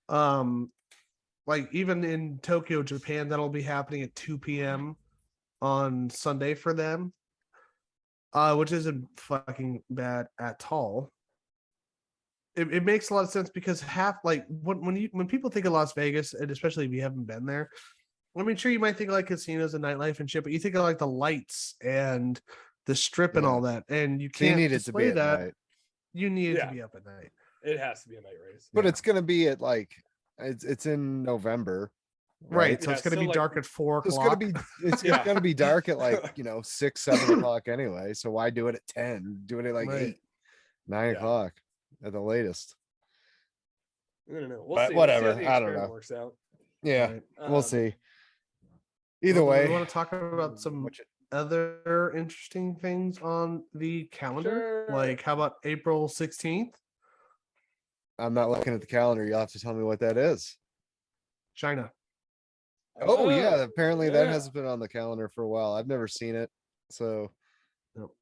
[SPEAKER 1] like even in Tokyo, Japan, that'll be happening at 2 p.m. on Sunday for them, which isn't fucking bad at all. It makes a lot of sense because half like when people think of Las Vegas, and especially if you haven't been there, I mean, sure, you might think of like casinos and nightlife and shit, but you think of like the lights and the strip and
[SPEAKER 2] Yeah.
[SPEAKER 1] all that, and you
[SPEAKER 2] So you
[SPEAKER 1] can't
[SPEAKER 2] need it to be
[SPEAKER 1] display
[SPEAKER 2] at
[SPEAKER 1] that.
[SPEAKER 2] night.
[SPEAKER 1] You need it
[SPEAKER 3] Yeah.
[SPEAKER 1] to be up at night.
[SPEAKER 3] It has to be a night race.
[SPEAKER 2] But
[SPEAKER 1] Yeah.
[SPEAKER 2] it's gonna be at like it's in November.
[SPEAKER 1] Right. So
[SPEAKER 3] Yeah,
[SPEAKER 1] it's gonna
[SPEAKER 3] so,
[SPEAKER 1] be
[SPEAKER 3] like,
[SPEAKER 1] dark at 4
[SPEAKER 2] So
[SPEAKER 1] o'clock.
[SPEAKER 2] it's
[SPEAKER 3] Yeah.
[SPEAKER 2] gonna be dark at like 6, 7 o'clock anyway. So why do it at 10? Do it at like
[SPEAKER 1] Right.
[SPEAKER 2] 8, 9
[SPEAKER 3] Yeah.
[SPEAKER 2] o'clock at the latest.
[SPEAKER 3] I don't know. We'll
[SPEAKER 2] But
[SPEAKER 3] see.
[SPEAKER 2] whatever,
[SPEAKER 3] We'll see how the
[SPEAKER 2] I don't
[SPEAKER 3] experiment
[SPEAKER 2] know.
[SPEAKER 3] works out.
[SPEAKER 2] Yeah,
[SPEAKER 1] Right.
[SPEAKER 2] we'll see. Either
[SPEAKER 1] Well,
[SPEAKER 2] way,
[SPEAKER 1] we want to talk about some
[SPEAKER 2] which-
[SPEAKER 1] other interesting things on the calendar.
[SPEAKER 3] Sure.
[SPEAKER 1] Like, how about April 16th?
[SPEAKER 2] I'm not looking at the calendar. You'll have to tell me what that is.
[SPEAKER 1] China.
[SPEAKER 2] Oh yeah, apparently that
[SPEAKER 3] yeah.
[SPEAKER 2] hasn't been on the calendar for a while. I've never seen it. So
[SPEAKER 1] Nope.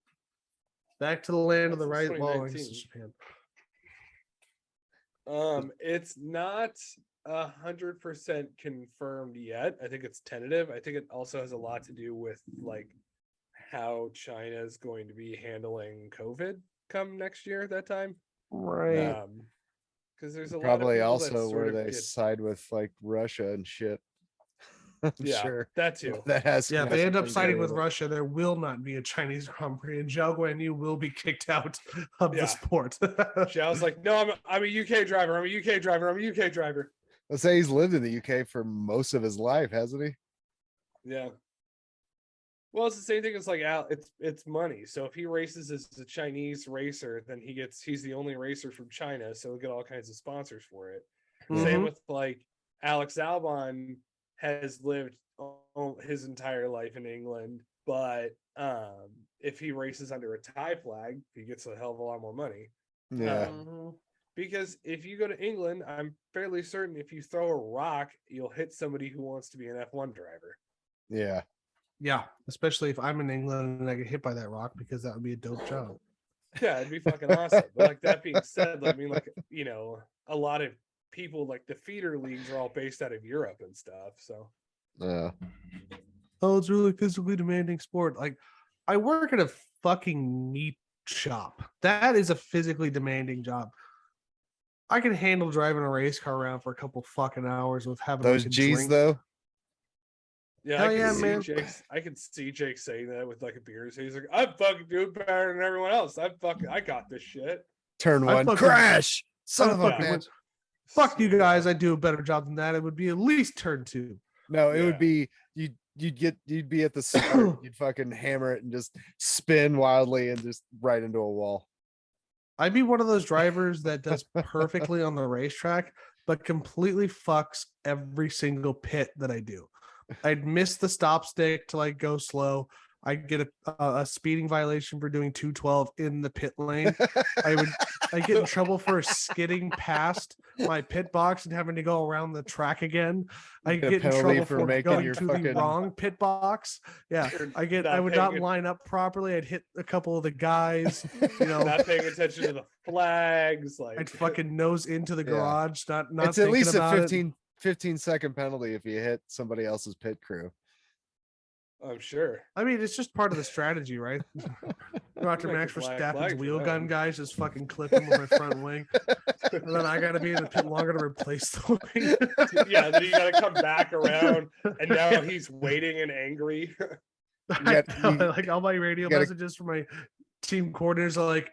[SPEAKER 1] Back to the land of the
[SPEAKER 3] That's
[SPEAKER 1] right.
[SPEAKER 3] in
[SPEAKER 1] Well, I guess
[SPEAKER 3] 2019.
[SPEAKER 1] it's Japan.
[SPEAKER 3] It's not 100% confirmed yet. I think it's tentative. I think it also has a lot to do with like how China is going to be handling COVID come next year at that time.
[SPEAKER 1] Right.
[SPEAKER 3] Because there's a
[SPEAKER 2] probably
[SPEAKER 3] lot of people that
[SPEAKER 2] also
[SPEAKER 3] sort
[SPEAKER 2] where
[SPEAKER 3] of
[SPEAKER 2] they
[SPEAKER 3] get,
[SPEAKER 2] side with like Russia and shit. I'm
[SPEAKER 3] yeah,
[SPEAKER 2] sure
[SPEAKER 3] that too.
[SPEAKER 2] that has.
[SPEAKER 1] Yeah, if they end up
[SPEAKER 2] something to
[SPEAKER 1] siding
[SPEAKER 2] do
[SPEAKER 1] with
[SPEAKER 2] it.
[SPEAKER 1] Russia, there will not be a Chinese Grand Prix, and Zhao Guanyu will be kicked out of
[SPEAKER 3] Yeah.
[SPEAKER 1] the sport.
[SPEAKER 3] Zhao's like, no, I'm a UK driver. I'm a UK driver. I'm a UK driver.
[SPEAKER 2] Let's say he's lived in the UK for most of his life, hasn't he?
[SPEAKER 3] Yeah. Well, it's the same thing as like Al. It's money. So if he races as a Chinese racer, then he's the only racer from China, so he'll get all kinds of sponsors for it. Same
[SPEAKER 1] Mhm.
[SPEAKER 3] with like Alex Albon has lived his entire life in England, but if he races under a Thai flag, he gets a hell of a lot more money.
[SPEAKER 2] Yeah.
[SPEAKER 3] Because if you go to England, I'm fairly certain if you throw a rock, you'll hit somebody who wants to be an F1 driver.
[SPEAKER 2] Yeah.
[SPEAKER 1] Yeah, especially if I'm in England and I get hit by that rock, because that would be a dope job.
[SPEAKER 3] Yeah, it'd be fucking awesome. But like that being said, I mean, like, you know, a lot of people like the feeder leagues are all based out of Europe and stuff. So
[SPEAKER 2] Yeah.
[SPEAKER 1] Oh, it's really physically demanding sport. Like, I work at a fucking meat shop. That is a physically demanding job. I can handle driving a race car around for a couple fucking hours with having
[SPEAKER 2] Those
[SPEAKER 1] like a
[SPEAKER 2] G's
[SPEAKER 1] drink.
[SPEAKER 2] though.
[SPEAKER 3] yeah,
[SPEAKER 1] Hell
[SPEAKER 3] I can
[SPEAKER 1] yeah,
[SPEAKER 3] see
[SPEAKER 1] man.
[SPEAKER 3] I can see Jake saying that with like a beer. So he's like, I fucking do it better than everyone else. I got this shit.
[SPEAKER 2] Turn
[SPEAKER 1] I
[SPEAKER 2] one.
[SPEAKER 1] fucking-
[SPEAKER 2] Crash. Son
[SPEAKER 1] I
[SPEAKER 2] of a
[SPEAKER 1] fucking
[SPEAKER 2] bitch.
[SPEAKER 1] went- Fuck you
[SPEAKER 3] So,
[SPEAKER 1] guys, I do a better job than that. It would be at least turn 2.
[SPEAKER 2] No, it
[SPEAKER 3] Yeah.
[SPEAKER 2] would be you'd be at the start, you'd fucking hammer it and just spin wildly and just right into a wall.
[SPEAKER 1] I'd be one of those drivers that does perfectly on the racetrack, but completely fucks every single pit that I do. I'd miss the stop stick to like go slow. I'd get a speeding violation for doing 212 in the pit lane. I get in trouble for skidding past my pit box and having to go around the track again. I
[SPEAKER 2] You get a
[SPEAKER 1] get in
[SPEAKER 2] penalty
[SPEAKER 1] trouble
[SPEAKER 2] for
[SPEAKER 1] for
[SPEAKER 2] making
[SPEAKER 1] going
[SPEAKER 2] your
[SPEAKER 1] to
[SPEAKER 2] fucking-
[SPEAKER 1] the wrong pit box. Yeah,
[SPEAKER 3] You're
[SPEAKER 1] I would
[SPEAKER 3] paying
[SPEAKER 1] not
[SPEAKER 3] it-
[SPEAKER 1] line up properly. I'd hit a couple of the guys. You know,
[SPEAKER 3] not paying attention to the flags. Like
[SPEAKER 1] I'd fucking nose into the
[SPEAKER 2] Yeah.
[SPEAKER 1] garage. Not
[SPEAKER 2] It's at
[SPEAKER 1] thinking
[SPEAKER 2] least a
[SPEAKER 1] about
[SPEAKER 2] 15-second penalty if you hit somebody else's pit crew.
[SPEAKER 3] I'm sure.
[SPEAKER 1] I mean, it's just part of the strategy, right? Go after
[SPEAKER 3] You might
[SPEAKER 1] Max
[SPEAKER 3] get black
[SPEAKER 1] Verstappen's
[SPEAKER 3] flags for
[SPEAKER 1] wheel
[SPEAKER 3] that
[SPEAKER 1] gun
[SPEAKER 3] one.
[SPEAKER 1] guys, just fucking clip him with my front wing, and then I gotta be in the pit longer to replace the wing.
[SPEAKER 3] Yeah, then you got to come back around, and now he's waiting and angry.
[SPEAKER 1] I
[SPEAKER 2] got-
[SPEAKER 1] know,
[SPEAKER 2] you-
[SPEAKER 1] like all my radio
[SPEAKER 2] gotta-
[SPEAKER 1] messages from my team coordinators are like,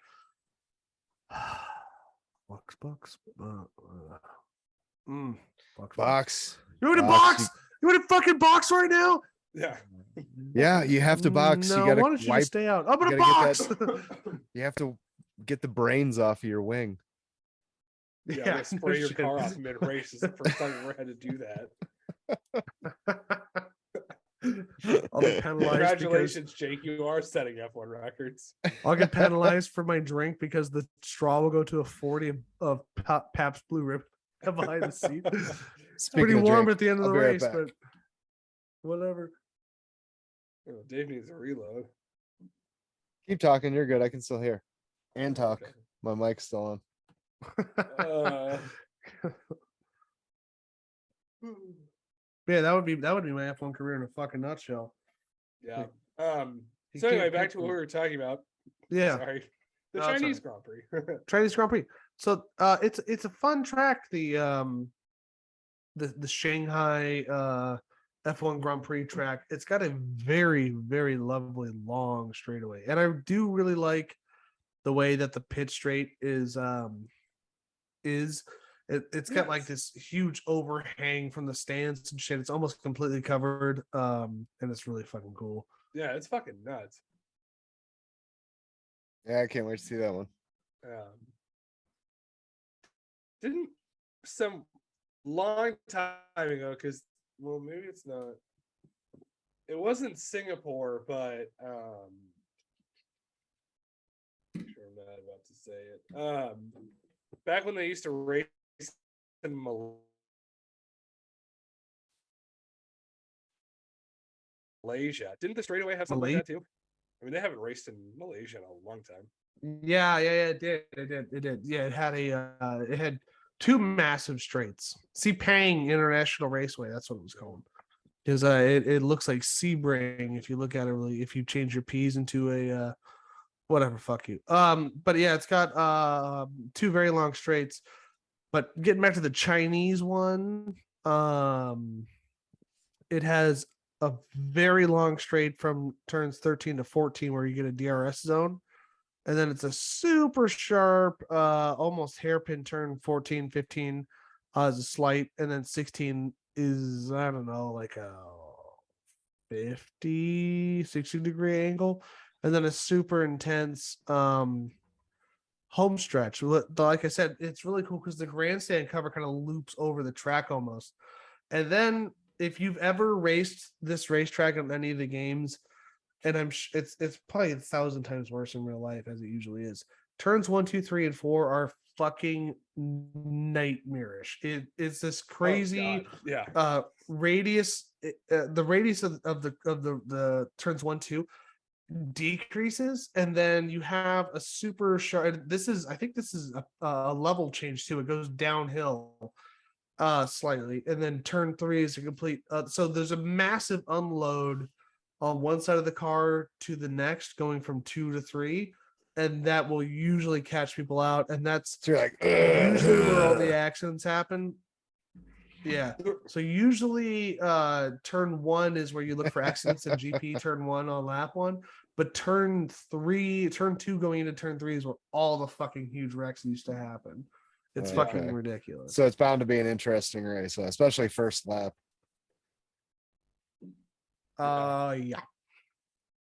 [SPEAKER 1] box, box,
[SPEAKER 2] Box.
[SPEAKER 1] You want a
[SPEAKER 2] Box,
[SPEAKER 1] box? You want a fucking box right now?
[SPEAKER 3] Yeah.
[SPEAKER 2] Yeah, you have to box.
[SPEAKER 1] No,
[SPEAKER 2] You gotta
[SPEAKER 1] why don't you
[SPEAKER 2] wipe.
[SPEAKER 1] just stay out? I'm gonna
[SPEAKER 2] you gotta
[SPEAKER 1] box.
[SPEAKER 2] get You have to get the brains off of your wing.
[SPEAKER 3] Yeah,
[SPEAKER 1] Yeah,
[SPEAKER 3] yeah
[SPEAKER 1] no
[SPEAKER 3] spray your
[SPEAKER 1] shit.
[SPEAKER 3] car off mid race is the first time I ever had to do that.
[SPEAKER 1] I'll get penalized because
[SPEAKER 3] Congratulations, Jake. You are setting F1 records.
[SPEAKER 1] I'll get penalized for my drink because the straw will go to a 40 of Pabst Blue Ribbon behind the seat. It's pretty warm at the end of the race, but whatever.
[SPEAKER 3] Oh, Dave needs a reload.
[SPEAKER 2] Keep talking. You're good. I can still hear and talk.
[SPEAKER 3] Okay.
[SPEAKER 2] My mic's still on.
[SPEAKER 1] Yeah, that would be my F1 career in a fucking nutshell.
[SPEAKER 3] Yeah.
[SPEAKER 1] He
[SPEAKER 3] So anyway,
[SPEAKER 1] can't
[SPEAKER 3] back
[SPEAKER 1] pick
[SPEAKER 3] to what
[SPEAKER 1] me.
[SPEAKER 3] we were talking about.
[SPEAKER 1] Yeah,
[SPEAKER 3] Sorry. The
[SPEAKER 1] No, it's
[SPEAKER 3] Chinese
[SPEAKER 1] all
[SPEAKER 3] Grand Prix.
[SPEAKER 1] Chinese Grand Prix. So it's a fun track. The Shanghai F1 Grand Prix track. It's got a very, very lovely long straightaway. And I do really like the way that the pit straight is it's got like this huge overhang from the stands and shit. It's almost completely covered. And it's really fucking cool.
[SPEAKER 3] Yeah, it's fucking nuts.
[SPEAKER 2] Yeah, I can't wait to see that one.
[SPEAKER 3] Didn't some long time ago, because well, maybe it's not. It wasn't Singapore, but I'm sure I'm not about to say it. Back when they used to race in Malaysia, didn't the straightaway have something like that too? I mean, they haven't raced in Malaysia in a long time.
[SPEAKER 1] Yeah, it did. Yeah, it had two massive straights. Sepang International Raceway, that's what it was called. Because it looks like Sebring if you look at it really, if you change your P's into a whatever, fuck you. But yeah, it's got two very long straights. But getting back to the Chinese one, it has a very long straight from turns 13 to 14 where you get a DRS zone. And then it's a super sharp, almost hairpin turn 14, 15 as a slight. And then 16 is, I don't know, like a 50, 60 degree angle. And then a super intense home stretch. Like I said, it's really cool because the grandstand cover kind of loops over the track almost. And then if you've ever raced this racetrack on any of the games, and it's probably 1,000 times worse in real life as it usually is. Turns 1, 2, 3, and 4 are fucking nightmarish. It's this crazy radius. The radius of the turns 1, 2 decreases, and then you have a super sharp. I think this is a level change too. It goes downhill slightly, and then turn 3 is a complete. So there's a massive unload on one side of the car to the next, going from 2 to 3, and that will usually catch people out, and that's
[SPEAKER 2] So you're like,
[SPEAKER 1] usually where all the accidents happen. Yeah. So usually turn 1 is where you look for accidents in GP, turn 1 on lap 1, but turn 2 going into turn 3 is where all the fucking huge wrecks used to happen. It's fucking ridiculous.
[SPEAKER 2] So it's bound to be an interesting race, especially first lap.
[SPEAKER 1] Yeah.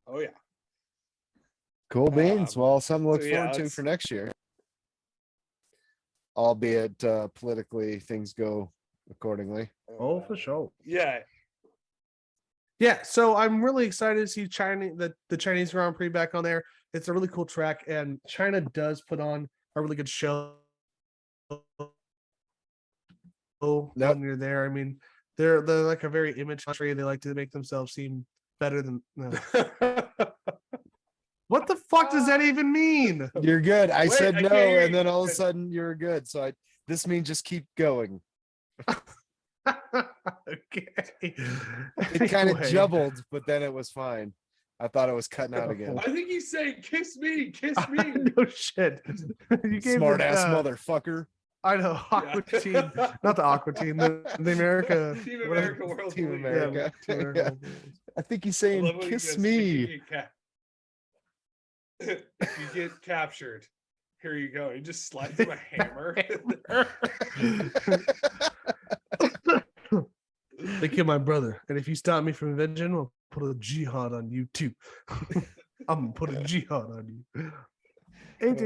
[SPEAKER 3] Oh yeah.
[SPEAKER 2] Cool beans. Well, something to look
[SPEAKER 3] so
[SPEAKER 2] forward to for next year. Albeit politically things go accordingly.
[SPEAKER 1] Oh, for sure.
[SPEAKER 3] Yeah.
[SPEAKER 1] So I'm really excited to see the Chinese Grand Prix back on there. It's a really cool track, and China does put on a really good show when you're there. I mean, they're like a very image country. They like to make themselves seem better than. No. What the fuck does that even mean?
[SPEAKER 2] You're good. I said no, and then all of a
[SPEAKER 3] Good.
[SPEAKER 2] sudden you're good. So this means just keep going.
[SPEAKER 1] Okay.
[SPEAKER 2] It kind of jumbled, but then it was fine. I thought it was cutting out again.
[SPEAKER 3] I think he's saying "kiss me, kiss me."
[SPEAKER 1] No shit. You gave
[SPEAKER 2] Smart ass motherfucker.
[SPEAKER 1] I know, Aqua Team, not the Aqua Team, the America
[SPEAKER 3] Team America World
[SPEAKER 2] Team
[SPEAKER 3] League.
[SPEAKER 2] America.
[SPEAKER 1] Team America.
[SPEAKER 2] I think he's saying kiss me.
[SPEAKER 3] If you get captured, here you go. You just slide him a hammer.
[SPEAKER 1] They killed my brother, and if you stop me from avenging, I'll put a jihad on you too. I'm gonna put a jihad on you. Everyone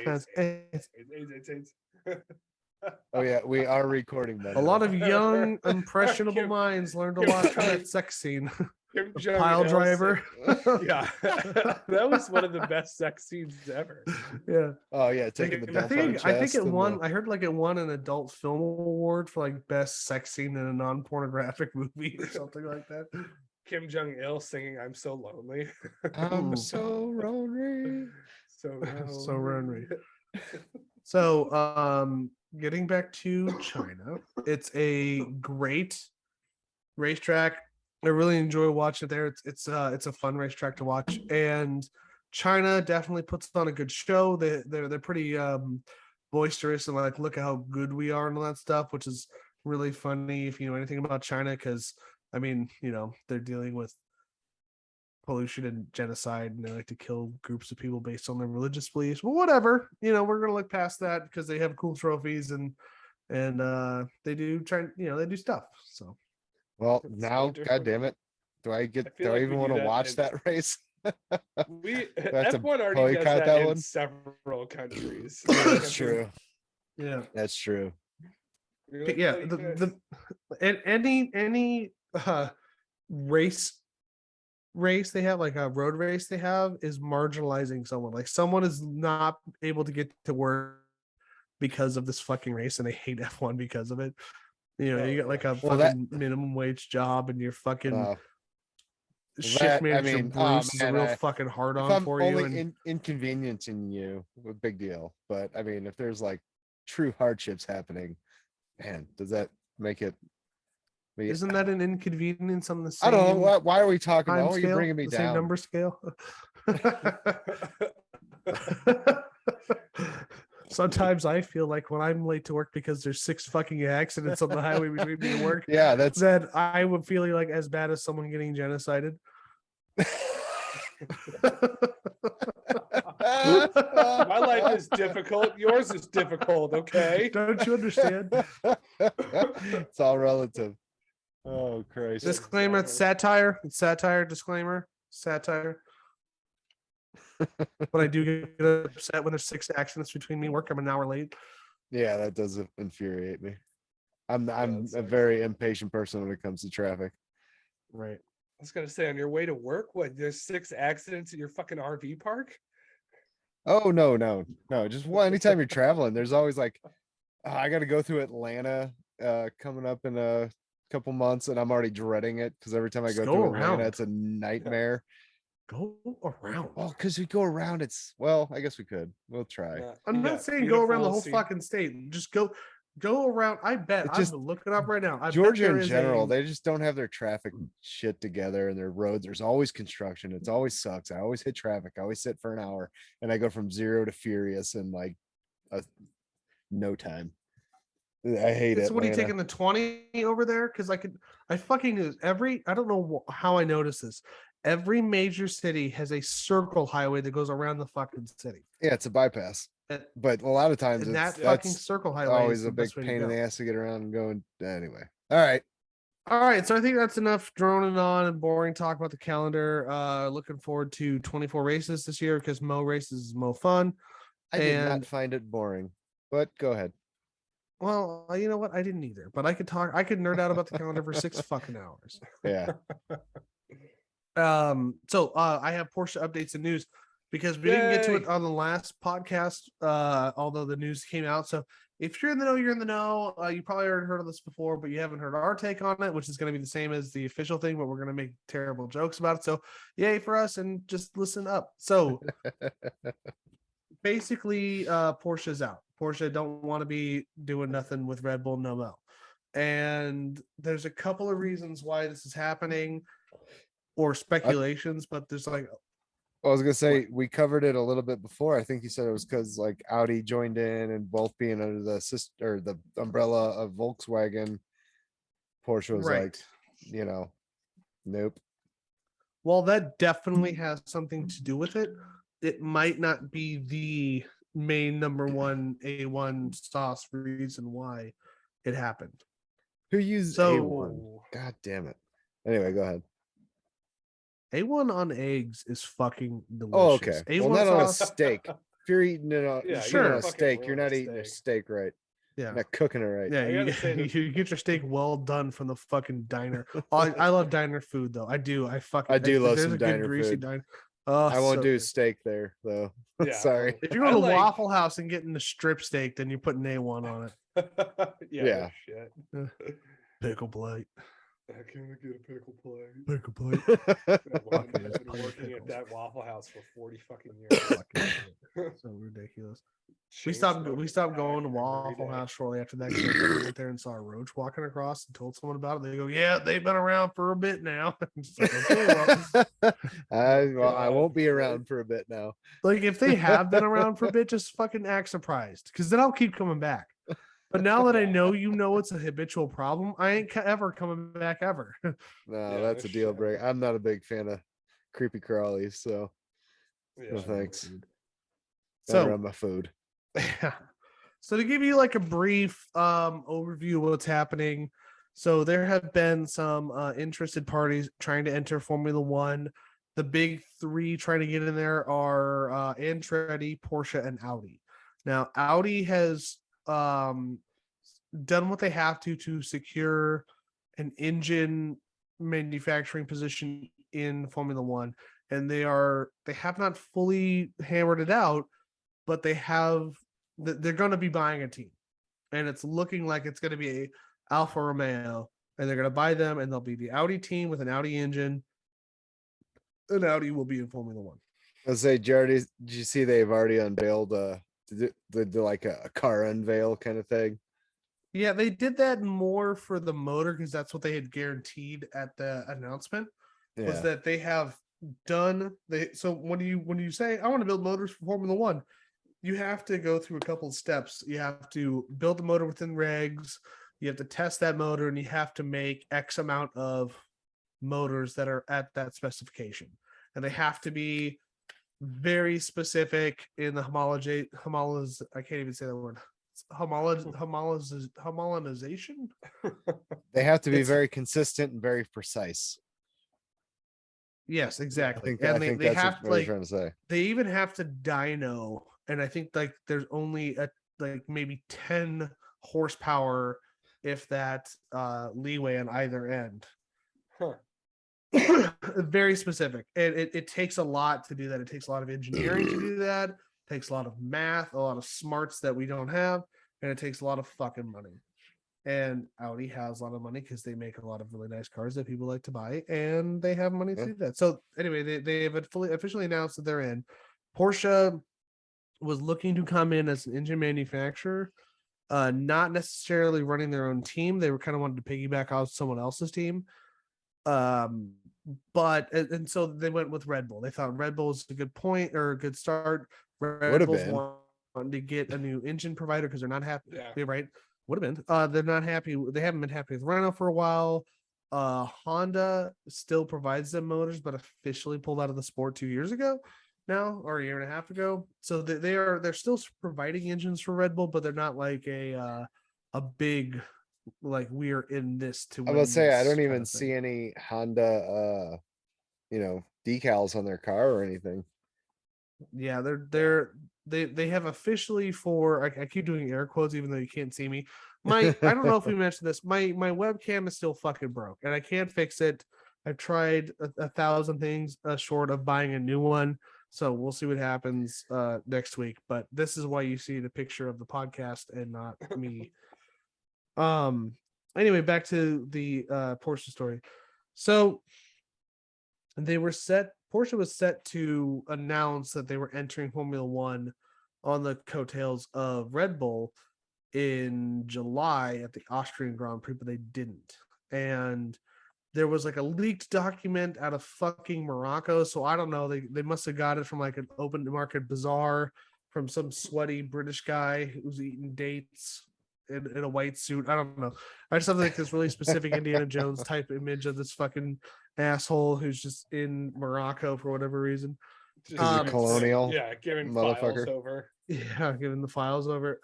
[SPEAKER 1] has AIDS.
[SPEAKER 2] Oh yeah, we are recording that.
[SPEAKER 1] A lot of young, impressionable minds learned a lot from that sex scene.
[SPEAKER 3] Kim
[SPEAKER 1] The
[SPEAKER 3] Jong
[SPEAKER 1] pile
[SPEAKER 3] Il
[SPEAKER 1] driver.
[SPEAKER 3] yeah, that was one of the best sex scenes ever.
[SPEAKER 1] Yeah.
[SPEAKER 2] Oh yeah, taking the
[SPEAKER 1] I
[SPEAKER 2] belt on the
[SPEAKER 1] think
[SPEAKER 2] chest.
[SPEAKER 1] it
[SPEAKER 2] and
[SPEAKER 1] won.
[SPEAKER 2] the-
[SPEAKER 1] I heard like it won an adult film award for like best sex scene in a non-pornographic movie or something like that.
[SPEAKER 3] Kim Jong Il singing "I'm so lonely."
[SPEAKER 2] I'm so lonely.
[SPEAKER 3] So
[SPEAKER 1] So Renry. So getting back to China, it's a great racetrack. I really enjoy watching it there. It's a fun racetrack to watch, and China definitely puts on a good show. They're pretty boisterous and like look at how good we are and all that stuff, which is really funny if you know anything about China, because I mean, you know, they're dealing with pollution and genocide, and they like to kill groups of people based on their religious beliefs. But whatever, you know, we're gonna look past that because they have cool trophies and they do try, you know, they do stuff. So
[SPEAKER 2] Well,
[SPEAKER 3] It's
[SPEAKER 2] now,
[SPEAKER 3] no different.
[SPEAKER 2] god damn it, do I
[SPEAKER 3] feel
[SPEAKER 2] do I
[SPEAKER 3] like
[SPEAKER 2] even
[SPEAKER 3] we
[SPEAKER 2] want
[SPEAKER 3] do
[SPEAKER 2] to
[SPEAKER 3] that
[SPEAKER 2] watch
[SPEAKER 3] in-
[SPEAKER 2] that race?
[SPEAKER 3] we
[SPEAKER 2] have to
[SPEAKER 3] F1 already does
[SPEAKER 2] boycott
[SPEAKER 3] that,
[SPEAKER 2] that
[SPEAKER 3] in
[SPEAKER 2] one?
[SPEAKER 3] several countries.
[SPEAKER 2] That's true.
[SPEAKER 1] yeah,
[SPEAKER 2] That's true.
[SPEAKER 3] You're
[SPEAKER 1] but
[SPEAKER 3] like,
[SPEAKER 1] yeah,
[SPEAKER 3] "Oh, you guys-"
[SPEAKER 1] and any race they have, like a road race they have, is marginalizing someone. Like someone is not able to get to work because of this fucking race, and they hate F1 because of it. You know,
[SPEAKER 3] Oh,
[SPEAKER 1] you got like a
[SPEAKER 2] Well,
[SPEAKER 1] fucking minimum wage job, and your fucking
[SPEAKER 2] Well,
[SPEAKER 1] shift
[SPEAKER 2] that I
[SPEAKER 1] manager
[SPEAKER 2] mean, oh
[SPEAKER 1] Bruce is a
[SPEAKER 2] man,
[SPEAKER 1] real fucking hard
[SPEAKER 2] if
[SPEAKER 1] on
[SPEAKER 2] I'm
[SPEAKER 1] for you.
[SPEAKER 2] only
[SPEAKER 1] And
[SPEAKER 2] inconveniencing you, a big deal. But I mean, if there's like true hardships happening, man, does that make it?
[SPEAKER 1] isn't that an inconvenience on the
[SPEAKER 2] I don't know.
[SPEAKER 1] same
[SPEAKER 2] Why are we talking
[SPEAKER 1] time
[SPEAKER 2] about? Why are you
[SPEAKER 1] scale,
[SPEAKER 2] bringing me
[SPEAKER 1] the same
[SPEAKER 2] down?
[SPEAKER 1] number scale? Sometimes I feel like when I'm late to work because there's 6 fucking accidents on the highway between me and work,
[SPEAKER 2] Yeah, that's
[SPEAKER 1] that I would feel like as bad as someone getting genocided.
[SPEAKER 3] My life is difficult. Yours is difficult. Okay.
[SPEAKER 1] Don't you understand?
[SPEAKER 2] it's all relative. Oh Christ.
[SPEAKER 1] Disclaimer: it's satire. It's satire. Disclaimer: satire. But I do get upset when there's 6 accidents between me and work. I'm an hour late.
[SPEAKER 2] Yeah, that does infuriate me. I'm
[SPEAKER 3] that
[SPEAKER 2] a
[SPEAKER 3] sucks.
[SPEAKER 2] very impatient person when it comes to traffic.
[SPEAKER 1] Right.
[SPEAKER 3] I was gonna say, on your way to work, what? There's 6 accidents at your fucking RV park.
[SPEAKER 2] Oh no. Just anytime you're traveling, there's always like I got to go through Atlanta coming up in a couple months, and I'm already dreading it because every time I
[SPEAKER 1] Just
[SPEAKER 2] go
[SPEAKER 1] go
[SPEAKER 2] through
[SPEAKER 1] around.
[SPEAKER 2] Atlanta, it's a nightmare.
[SPEAKER 1] Go around.
[SPEAKER 2] Oh, because we go around, it's well, I guess we could. We'll try.
[SPEAKER 3] Yeah,
[SPEAKER 1] I'm
[SPEAKER 3] you
[SPEAKER 1] not
[SPEAKER 3] got
[SPEAKER 1] saying go around the
[SPEAKER 3] beautiful
[SPEAKER 1] whole
[SPEAKER 3] scene-
[SPEAKER 1] fucking state. Just go around. I bet
[SPEAKER 2] It's
[SPEAKER 1] I'm
[SPEAKER 2] just
[SPEAKER 1] looking up right now. I bet
[SPEAKER 2] Georgia
[SPEAKER 1] there
[SPEAKER 2] in
[SPEAKER 1] is
[SPEAKER 2] general,
[SPEAKER 1] a-
[SPEAKER 2] they just don't have their traffic shit together, and their roads. There's always construction. It's always sucks. I always hit traffic. I always sit for an hour, and I go from 0 to furious in like no time. I hate it.
[SPEAKER 1] So what are you taking, the 20 over there? Because I fucking I don't know how I noticed this. Every major city has a circle highway that goes around the fucking city.
[SPEAKER 2] Yeah, it's a bypass.
[SPEAKER 1] And,
[SPEAKER 2] But a lot of times
[SPEAKER 1] and that
[SPEAKER 2] it's
[SPEAKER 1] fucking
[SPEAKER 2] that's
[SPEAKER 1] circle highway
[SPEAKER 2] always
[SPEAKER 1] is
[SPEAKER 2] a
[SPEAKER 1] the
[SPEAKER 2] big
[SPEAKER 1] best way to
[SPEAKER 2] pain in
[SPEAKER 1] go.
[SPEAKER 2] the ass to get around and going. Anyway, all right.
[SPEAKER 1] All right, so I think that's enough droning on and boring talk about the calendar. Looking forward to 24 races this year because Mo races is Mo fun.
[SPEAKER 2] I did
[SPEAKER 1] And-
[SPEAKER 2] not find it boring, but go ahead.
[SPEAKER 1] Well, you know what? I didn't either, but I could nerd out about the calendar for 6 fucking hours.
[SPEAKER 2] Yeah.
[SPEAKER 1] So I have Porsche updates and news because we didn't get to it
[SPEAKER 3] Yay.
[SPEAKER 1] on the last podcast, although the news came out. So if you're in the know, you're in the know. You probably already heard of this before, but you haven't heard our take on it, which is going to be the same as the official thing, but we're going to make terrible jokes about it. So yay for us, and just listen up. So basically, Porsche's out. Porsche don't want to be doing nothing with Red Bull no mo. And there's a couple of reasons why this is happening, or speculations, but there's like,
[SPEAKER 2] I was gonna say we covered it a little bit before. I think you said it was because like Audi joined in and both being under the sister or the umbrella of Volkswagen. Porsche was
[SPEAKER 1] right.
[SPEAKER 2] like, nope.
[SPEAKER 1] Well, that definitely has something to do with it. It might not be the main number one A1 sauce reason why it happened.
[SPEAKER 2] Who used
[SPEAKER 1] So-
[SPEAKER 2] A1? God damn it. Anyway, go ahead.
[SPEAKER 1] A1 on eggs is fucking delicious.
[SPEAKER 2] Oh, okay.
[SPEAKER 1] A1
[SPEAKER 2] Well, not on a
[SPEAKER 1] sauce.
[SPEAKER 2] steak. If you're eating it on,
[SPEAKER 3] Yeah,
[SPEAKER 2] if
[SPEAKER 1] you're
[SPEAKER 2] you're eating
[SPEAKER 1] a
[SPEAKER 2] a
[SPEAKER 3] fucking
[SPEAKER 2] steak, you're
[SPEAKER 3] ruined
[SPEAKER 2] not eating a
[SPEAKER 3] steak.
[SPEAKER 2] steak right.
[SPEAKER 1] Yeah.
[SPEAKER 2] Not cooking it right.
[SPEAKER 1] Yeah,
[SPEAKER 3] I gotta say that-
[SPEAKER 1] you get your steak well done from the fucking diner. I love diner food though. I do.
[SPEAKER 2] I do love
[SPEAKER 1] there's
[SPEAKER 2] some
[SPEAKER 1] a good
[SPEAKER 2] diner
[SPEAKER 1] greasy
[SPEAKER 2] food.
[SPEAKER 1] diner. Oh,
[SPEAKER 2] I won't
[SPEAKER 1] so
[SPEAKER 2] do
[SPEAKER 1] good.
[SPEAKER 2] steak there though.
[SPEAKER 3] Yeah,
[SPEAKER 2] Sorry.
[SPEAKER 1] If you're
[SPEAKER 3] I
[SPEAKER 1] going to
[SPEAKER 3] like-
[SPEAKER 1] Waffle House and getting the strip steak, then you're putting A1 on it.
[SPEAKER 3] yeah, no shit.
[SPEAKER 1] Pickle plate.
[SPEAKER 3] Can we get a pickle plate?
[SPEAKER 1] Pickle plate.
[SPEAKER 3] I've
[SPEAKER 1] Fucking just
[SPEAKER 3] been
[SPEAKER 1] plain
[SPEAKER 3] working at
[SPEAKER 1] pickles.
[SPEAKER 3] that Waffle House for 40 fucking years.
[SPEAKER 1] Fucking shit. So ridiculous. We
[SPEAKER 3] Chain
[SPEAKER 1] stopped
[SPEAKER 3] smoking
[SPEAKER 1] going to
[SPEAKER 3] crack every
[SPEAKER 1] Waffle
[SPEAKER 3] day.
[SPEAKER 1] House shortly after that because I went there and saw a roach walking across and told someone about it. They go, "Yeah, they've been around for a bit now." I'm just like, okay, well,
[SPEAKER 2] I won't be
[SPEAKER 3] God.
[SPEAKER 2] around for a bit now.
[SPEAKER 1] like if they have been around for a bit, just fucking act surprised because then I'll keep coming back. But now that I know it's a habitual problem, I ain't ever coming back ever.
[SPEAKER 2] No,
[SPEAKER 3] Yeah,
[SPEAKER 2] that's a
[SPEAKER 3] no
[SPEAKER 2] deal
[SPEAKER 3] shit.
[SPEAKER 2] breaker. I'm not a big fan of creepy crawlies, so
[SPEAKER 3] Yeah.
[SPEAKER 2] no thanks. Not
[SPEAKER 1] So
[SPEAKER 2] around my food.
[SPEAKER 1] So to give you like a brief overview of what's happening, so there have been some interested parties trying to enter Formula One. The big three trying to get in there are Andretti, Porsche, and Audi. Now Audi has done what they have to secure an engine manufacturing position in Formula One, and they have not fully hammered it out, but they're going to be buying a team, and it's looking like it's going to be a Alfa Romeo, and they're going to buy them, and they'll be the Audi team with an Audi engine, and Audi will be in Formula One.
[SPEAKER 2] I'll say, Jared, did you see they've already unveiled like a car unveil kind of thing?
[SPEAKER 1] Yeah, they did that more for the motor because that's what they had guaranteed at the announcement. Was
[SPEAKER 2] Yeah.
[SPEAKER 1] that they have done so when you say I want to build motors for Formula One, you have to go through a couple of steps. You have to build the motor within regs, you have to test that motor, and you have to make X amount of motors that are at that specification. And they have to be very specific in the I can't even say that word. Homogenization.
[SPEAKER 2] They have to be
[SPEAKER 1] It's-
[SPEAKER 2] very consistent and very precise.
[SPEAKER 1] Yes,
[SPEAKER 2] I
[SPEAKER 1] exactly.
[SPEAKER 2] think
[SPEAKER 1] And
[SPEAKER 2] they
[SPEAKER 1] they
[SPEAKER 2] that's
[SPEAKER 1] have
[SPEAKER 2] what
[SPEAKER 1] to
[SPEAKER 2] they're
[SPEAKER 1] like
[SPEAKER 2] trying to say.
[SPEAKER 1] they even have to dyno, and I think like there's only like maybe 10 horsepower if that leeway on either end.
[SPEAKER 3] Huh.
[SPEAKER 1] Very specific, and it takes a lot to do that. It takes a lot of engineering to do that. It takes a lot of math, a lot of smarts that we don't have, and it takes a lot of fucking money. And Audi has a lot of money because they make a lot of really nice cars that people like to buy, and they have money to do that. So anyway, they have officially announced that they're in. Porsche was looking to come in as an engine manufacturer, not necessarily running their own team. They were kind of wanted to piggyback off someone else's team. But and so they went with Red Bull. They thought Red Bull was a good point or a good start. Red Bull's wanting to get a new engine provider because they're not happy.
[SPEAKER 3] Yeah.
[SPEAKER 1] Right. Would have been. They're not happy. They haven't been happy with Renault for a while. Honda still provides them motors, but officially pulled out of the sport 2 years ago now, or a year and a half ago. So they're still providing engines for Red Bull, but they're not like a big like we are in this to
[SPEAKER 2] I
[SPEAKER 1] win.
[SPEAKER 2] will say I
[SPEAKER 1] this
[SPEAKER 2] don't
[SPEAKER 1] kind
[SPEAKER 2] even
[SPEAKER 1] of thing.
[SPEAKER 2] see any Honda decals on their car or anything.
[SPEAKER 1] Yeah, they have officially for I keep doing air quotes even though you can't see me. I don't know if we mentioned this. My webcam is still fucking broke and I can't fix it. I've tried a thousand things short of buying a new one. So we'll see what happens next week. But this is why you see the picture of the podcast and not me. Anyway, back to the Porsche story. So Porsche was set to announce that they were entering Formula One on the coattails of Red Bull in July at the Austrian Grand Prix, but they didn't. And there was like a leaked document out of fucking Morocco. So I don't know. They must have got it from like an open market bazaar from some sweaty British guy who's eating dates in a white suit. I don't know. I just have like this really specific Indiana Jones type image of this fucking asshole who's just in Morocco for whatever reason.
[SPEAKER 2] He's a colonial
[SPEAKER 3] giving
[SPEAKER 2] motherfucker.
[SPEAKER 3] files over.
[SPEAKER 1] Yeah, giving the files over.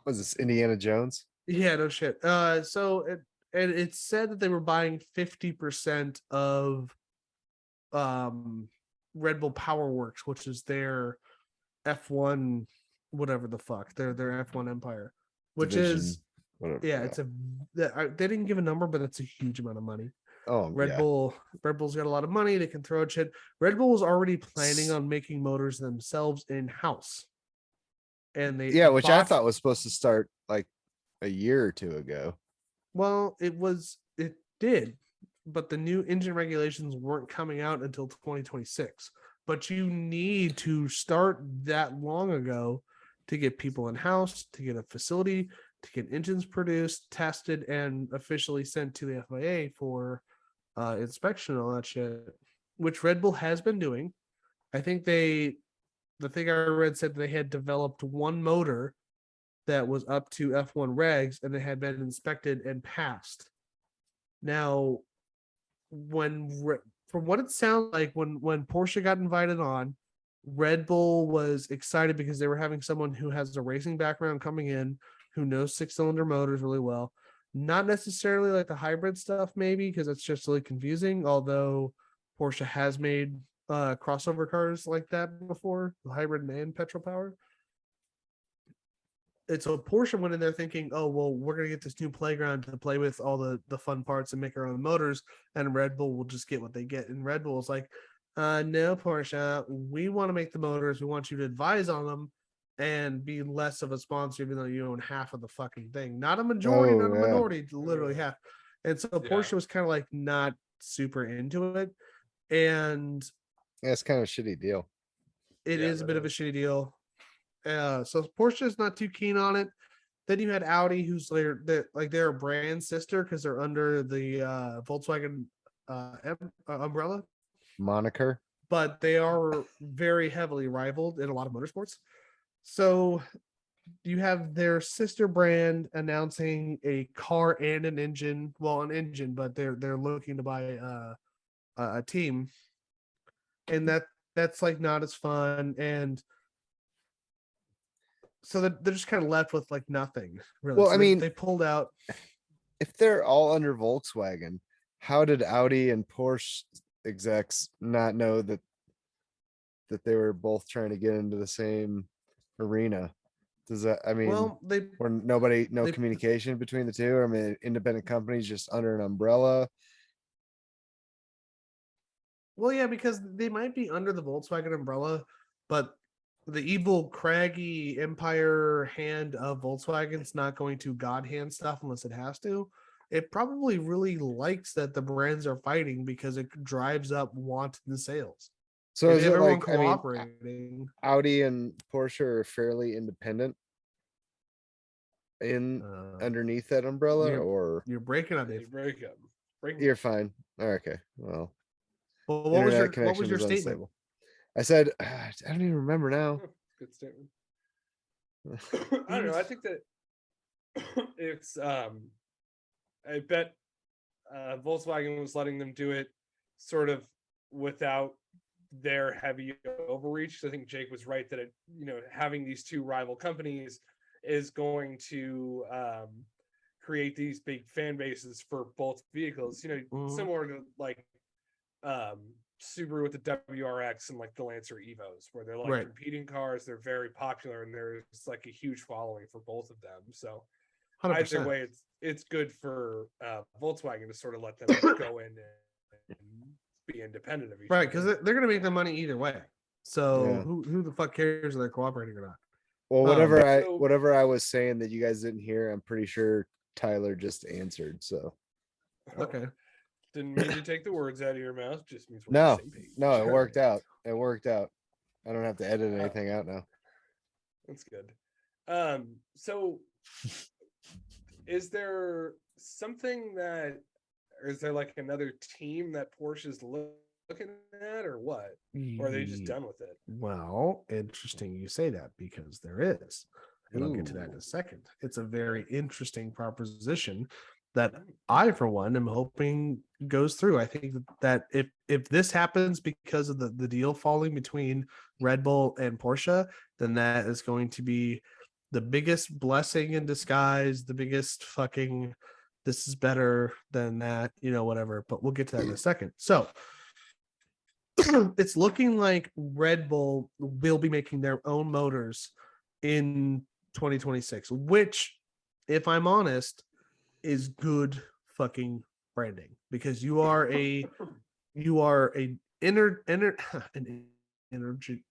[SPEAKER 2] Was this Indiana Jones?
[SPEAKER 1] Yeah, no shit. So it said that they were buying 50% of Red Bull Powerworks, which is their F1 whatever the fuck, their F1 empire. which
[SPEAKER 2] division,
[SPEAKER 1] is
[SPEAKER 2] whatever.
[SPEAKER 1] yeah, it's they didn't give a number, but it's a huge amount of money. Red
[SPEAKER 2] yeah.
[SPEAKER 1] Bull's got a lot of money. They can throw shit. Red Bull was already planning on making motors themselves in house, and they
[SPEAKER 2] which I thought was supposed to start like a year or two ago.
[SPEAKER 1] Well, it did, but the new engine regulations weren't coming out until 2026. But you need to start that long ago to get people in house, to get a facility, to get engines produced, tested, and officially sent to the FIA for inspection and all that shit, which Red Bull has been doing. I think the thing I read said they had developed one motor that was up to F1 regs and it had been inspected and passed. Now, from what it sounds like, when Porsche got invited on, Red Bull was excited because they were having someone who has a racing background coming in, who knows 6-cylinder motors really well. Not necessarily like the hybrid stuff, maybe, because it's just really confusing. Although Porsche has made crossover cars like that before, the hybrid and petrol power. And so Porsche went in there thinking, oh, well, we're going to get this new playground to play with all the fun parts and make our own motors, and Red Bull will just get what they get. And Red Bull's like, no, Porsche, we want to make the motors. We want you to advise on them and be less of a sponsor, even though you own half of the fucking thing. Not a majority, not a minority, literally half. And so Porsche was kind of like not super into it. And
[SPEAKER 2] it's kind of a shitty deal.
[SPEAKER 1] It is a bit of a shitty deal. So Porsche is not too keen on it. Then you had Audi, who's they're a brand sister because they're under the Volkswagen umbrella
[SPEAKER 2] moniker,
[SPEAKER 1] but they are very heavily rivaled in a lot of motorsports. So you have their sister brand announcing a car and an engine, well, an engine, but they're looking to buy a team, and that's like not as fun. And so they're just kind of left with like nothing really.
[SPEAKER 2] Well,
[SPEAKER 1] so
[SPEAKER 2] I mean,
[SPEAKER 1] they pulled out.
[SPEAKER 2] If they're all under Volkswagen, how did Audi and Porsche execs not know that they were both trying to get into the same arena? Does that, I mean,
[SPEAKER 1] Well,
[SPEAKER 2] or no communication between the two? I mean, independent companies just under an umbrella.
[SPEAKER 1] Well, yeah, because they might be under the Volkswagen umbrella, but the evil, craggy empire hand of Volkswagen's not going to God hand stuff unless it has to. It probably really likes that the brands are fighting because it drives up want and sales.
[SPEAKER 2] So
[SPEAKER 1] if
[SPEAKER 2] is
[SPEAKER 1] they have
[SPEAKER 2] it
[SPEAKER 1] everyone
[SPEAKER 2] like, I mean,
[SPEAKER 1] cooperating,
[SPEAKER 2] Audi and Porsche are fairly independent underneath that umbrella, or
[SPEAKER 1] you're breaking up,
[SPEAKER 3] They
[SPEAKER 1] Dave.
[SPEAKER 3] break up.
[SPEAKER 2] you're fine. Okay, well,
[SPEAKER 1] Well,
[SPEAKER 2] internet
[SPEAKER 1] what was
[SPEAKER 2] connection
[SPEAKER 1] your
[SPEAKER 2] was
[SPEAKER 1] statement?
[SPEAKER 2] unstable. I said, I don't even remember now.
[SPEAKER 3] Good statement. I don't know. I think that it's I bet Volkswagen was letting them do it sort of without their heavy overreach. I think Jake was right that it, having these two rival companies is going to create these big fan bases for both vehicles. Similar to like Subaru with the WRX and like the Lancer Evos, where they're like competing cars. They're very popular and there's like a huge following for both of them. So
[SPEAKER 1] 100%.
[SPEAKER 3] either way, it's good for Volkswagen to sort of let them go in and be independent of each other.
[SPEAKER 1] Right, because they're going to make their money either way. So who the fuck cares if they're cooperating or not?
[SPEAKER 2] Well, whatever I was saying that you guys didn't hear, I'm pretty sure Tyler just answered. So
[SPEAKER 1] okay.
[SPEAKER 3] Didn't mean to take the words out of your mouth. Just means we're
[SPEAKER 2] no,
[SPEAKER 3] on the same page.
[SPEAKER 2] No, it worked out. It worked out. I don't have to edit anything out now.
[SPEAKER 3] That's good. So is there something or is there like another team that Porsche's looking at, or what? Or are they just done with it?
[SPEAKER 1] Well, interesting you say that, because there is. And I'll get to that in a second. It's a very interesting proposition that I, for one, am hoping goes through. I think that if this happens because of the deal falling between Red Bull and Porsche, then that is going to be the biggest blessing in disguise, the biggest fucking, this is better than that, whatever. But we'll get to that in a second. So it's looking like Red Bull will be making their own motors in 2026, which if I'm honest, is good fucking branding, because you are a an energy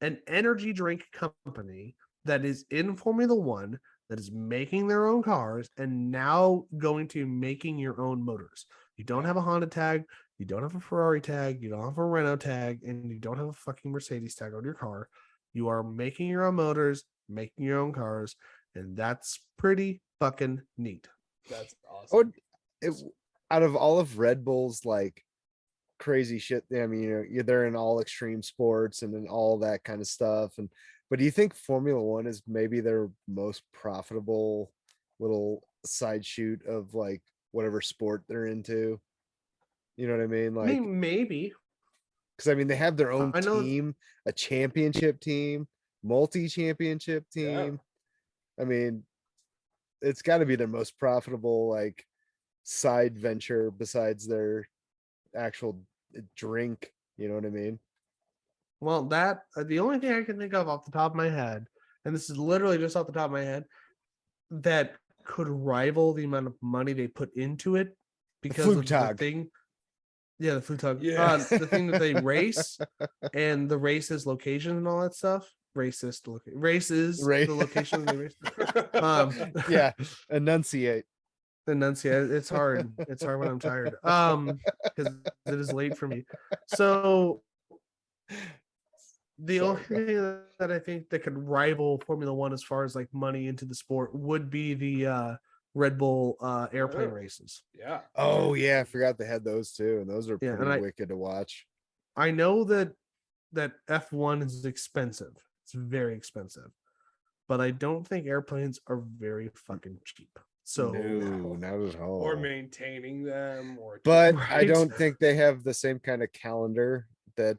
[SPEAKER 1] an energy drink company that is in Formula One, that is making their own cars and now going to making your own motors. You don't have a Honda tag, you don't have a Ferrari tag, you don't have a Renault tag, and you don't have a fucking Mercedes tag on your car. You are making your own motors, making your own cars, and that's pretty fucking neat.
[SPEAKER 3] That's
[SPEAKER 2] Oh,
[SPEAKER 3] awesome.
[SPEAKER 2] out of all of Red Bull's like crazy shit, I mean, they're in all extreme sports and in all that kind of stuff. And but do you think Formula One is maybe their most profitable little side shoot of like whatever sport they're into? You know what I mean?
[SPEAKER 1] I
[SPEAKER 2] Like,
[SPEAKER 1] mean, maybe.
[SPEAKER 2] because I mean, they have their own
[SPEAKER 1] I know.
[SPEAKER 2] team, a championship team, multi-championship
[SPEAKER 3] Yeah.
[SPEAKER 2] team. I mean, it's got to be their most profitable like side venture besides their actual drink. You know what I mean?
[SPEAKER 1] Well, that the only thing I can think of off the top of my head, and this is literally just off the top of my head, that could rival the amount of money they put into it
[SPEAKER 2] The
[SPEAKER 1] because of the
[SPEAKER 2] Flugtag.
[SPEAKER 1] thing. Yeah, the food tug.
[SPEAKER 3] Yeah.
[SPEAKER 1] The thing that they race and the races location and all that stuff. Races
[SPEAKER 2] Right.
[SPEAKER 1] the location they race.
[SPEAKER 2] Yeah, enunciate.
[SPEAKER 1] Enunciate. It's hard. It's hard when I'm tired. Because it is late for me. So the
[SPEAKER 2] Sorry,
[SPEAKER 1] only thing that I think that could rival Formula One as far as like money into the sport would be the Red Bull airplane
[SPEAKER 3] Oh.
[SPEAKER 1] races.
[SPEAKER 3] Yeah.
[SPEAKER 2] Oh yeah, I forgot they had those too, and those are
[SPEAKER 1] Yeah,
[SPEAKER 2] pretty
[SPEAKER 1] and
[SPEAKER 2] wicked to watch.
[SPEAKER 1] I know that F1 is expensive. It's very expensive. But I don't think airplanes are very fucking cheap. So
[SPEAKER 2] No, not at all.
[SPEAKER 3] Or maintaining them, or
[SPEAKER 2] But I
[SPEAKER 1] Right.
[SPEAKER 2] don't think they have the same kind of calendar that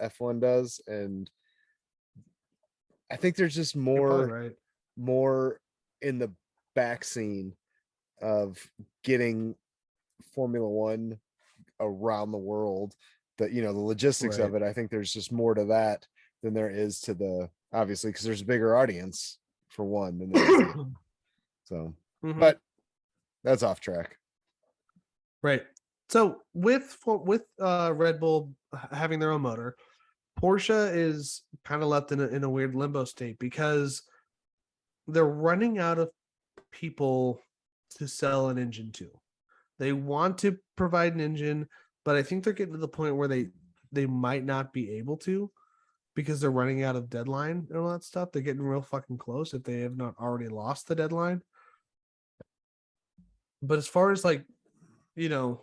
[SPEAKER 2] F1 does, and I think there's just
[SPEAKER 1] you're probably right.
[SPEAKER 2] more in the back scene of getting Formula One around the world. That the logistics of
[SPEAKER 1] Right.
[SPEAKER 2] it. I think there's just more to that than there is to the obviously because there's a bigger audience for one than there is so.
[SPEAKER 1] Mhm.
[SPEAKER 2] But that's off track.
[SPEAKER 1] Right. So with Red Bull having their own motor, Porsche is kind of left in a weird limbo state because they're running out of people to sell an engine to. They want to provide an engine, but I think they're getting to the point where they might not be able to because they're running out of deadline and all that stuff. They're getting real fucking close if they have not already lost the deadline. But as far as like, the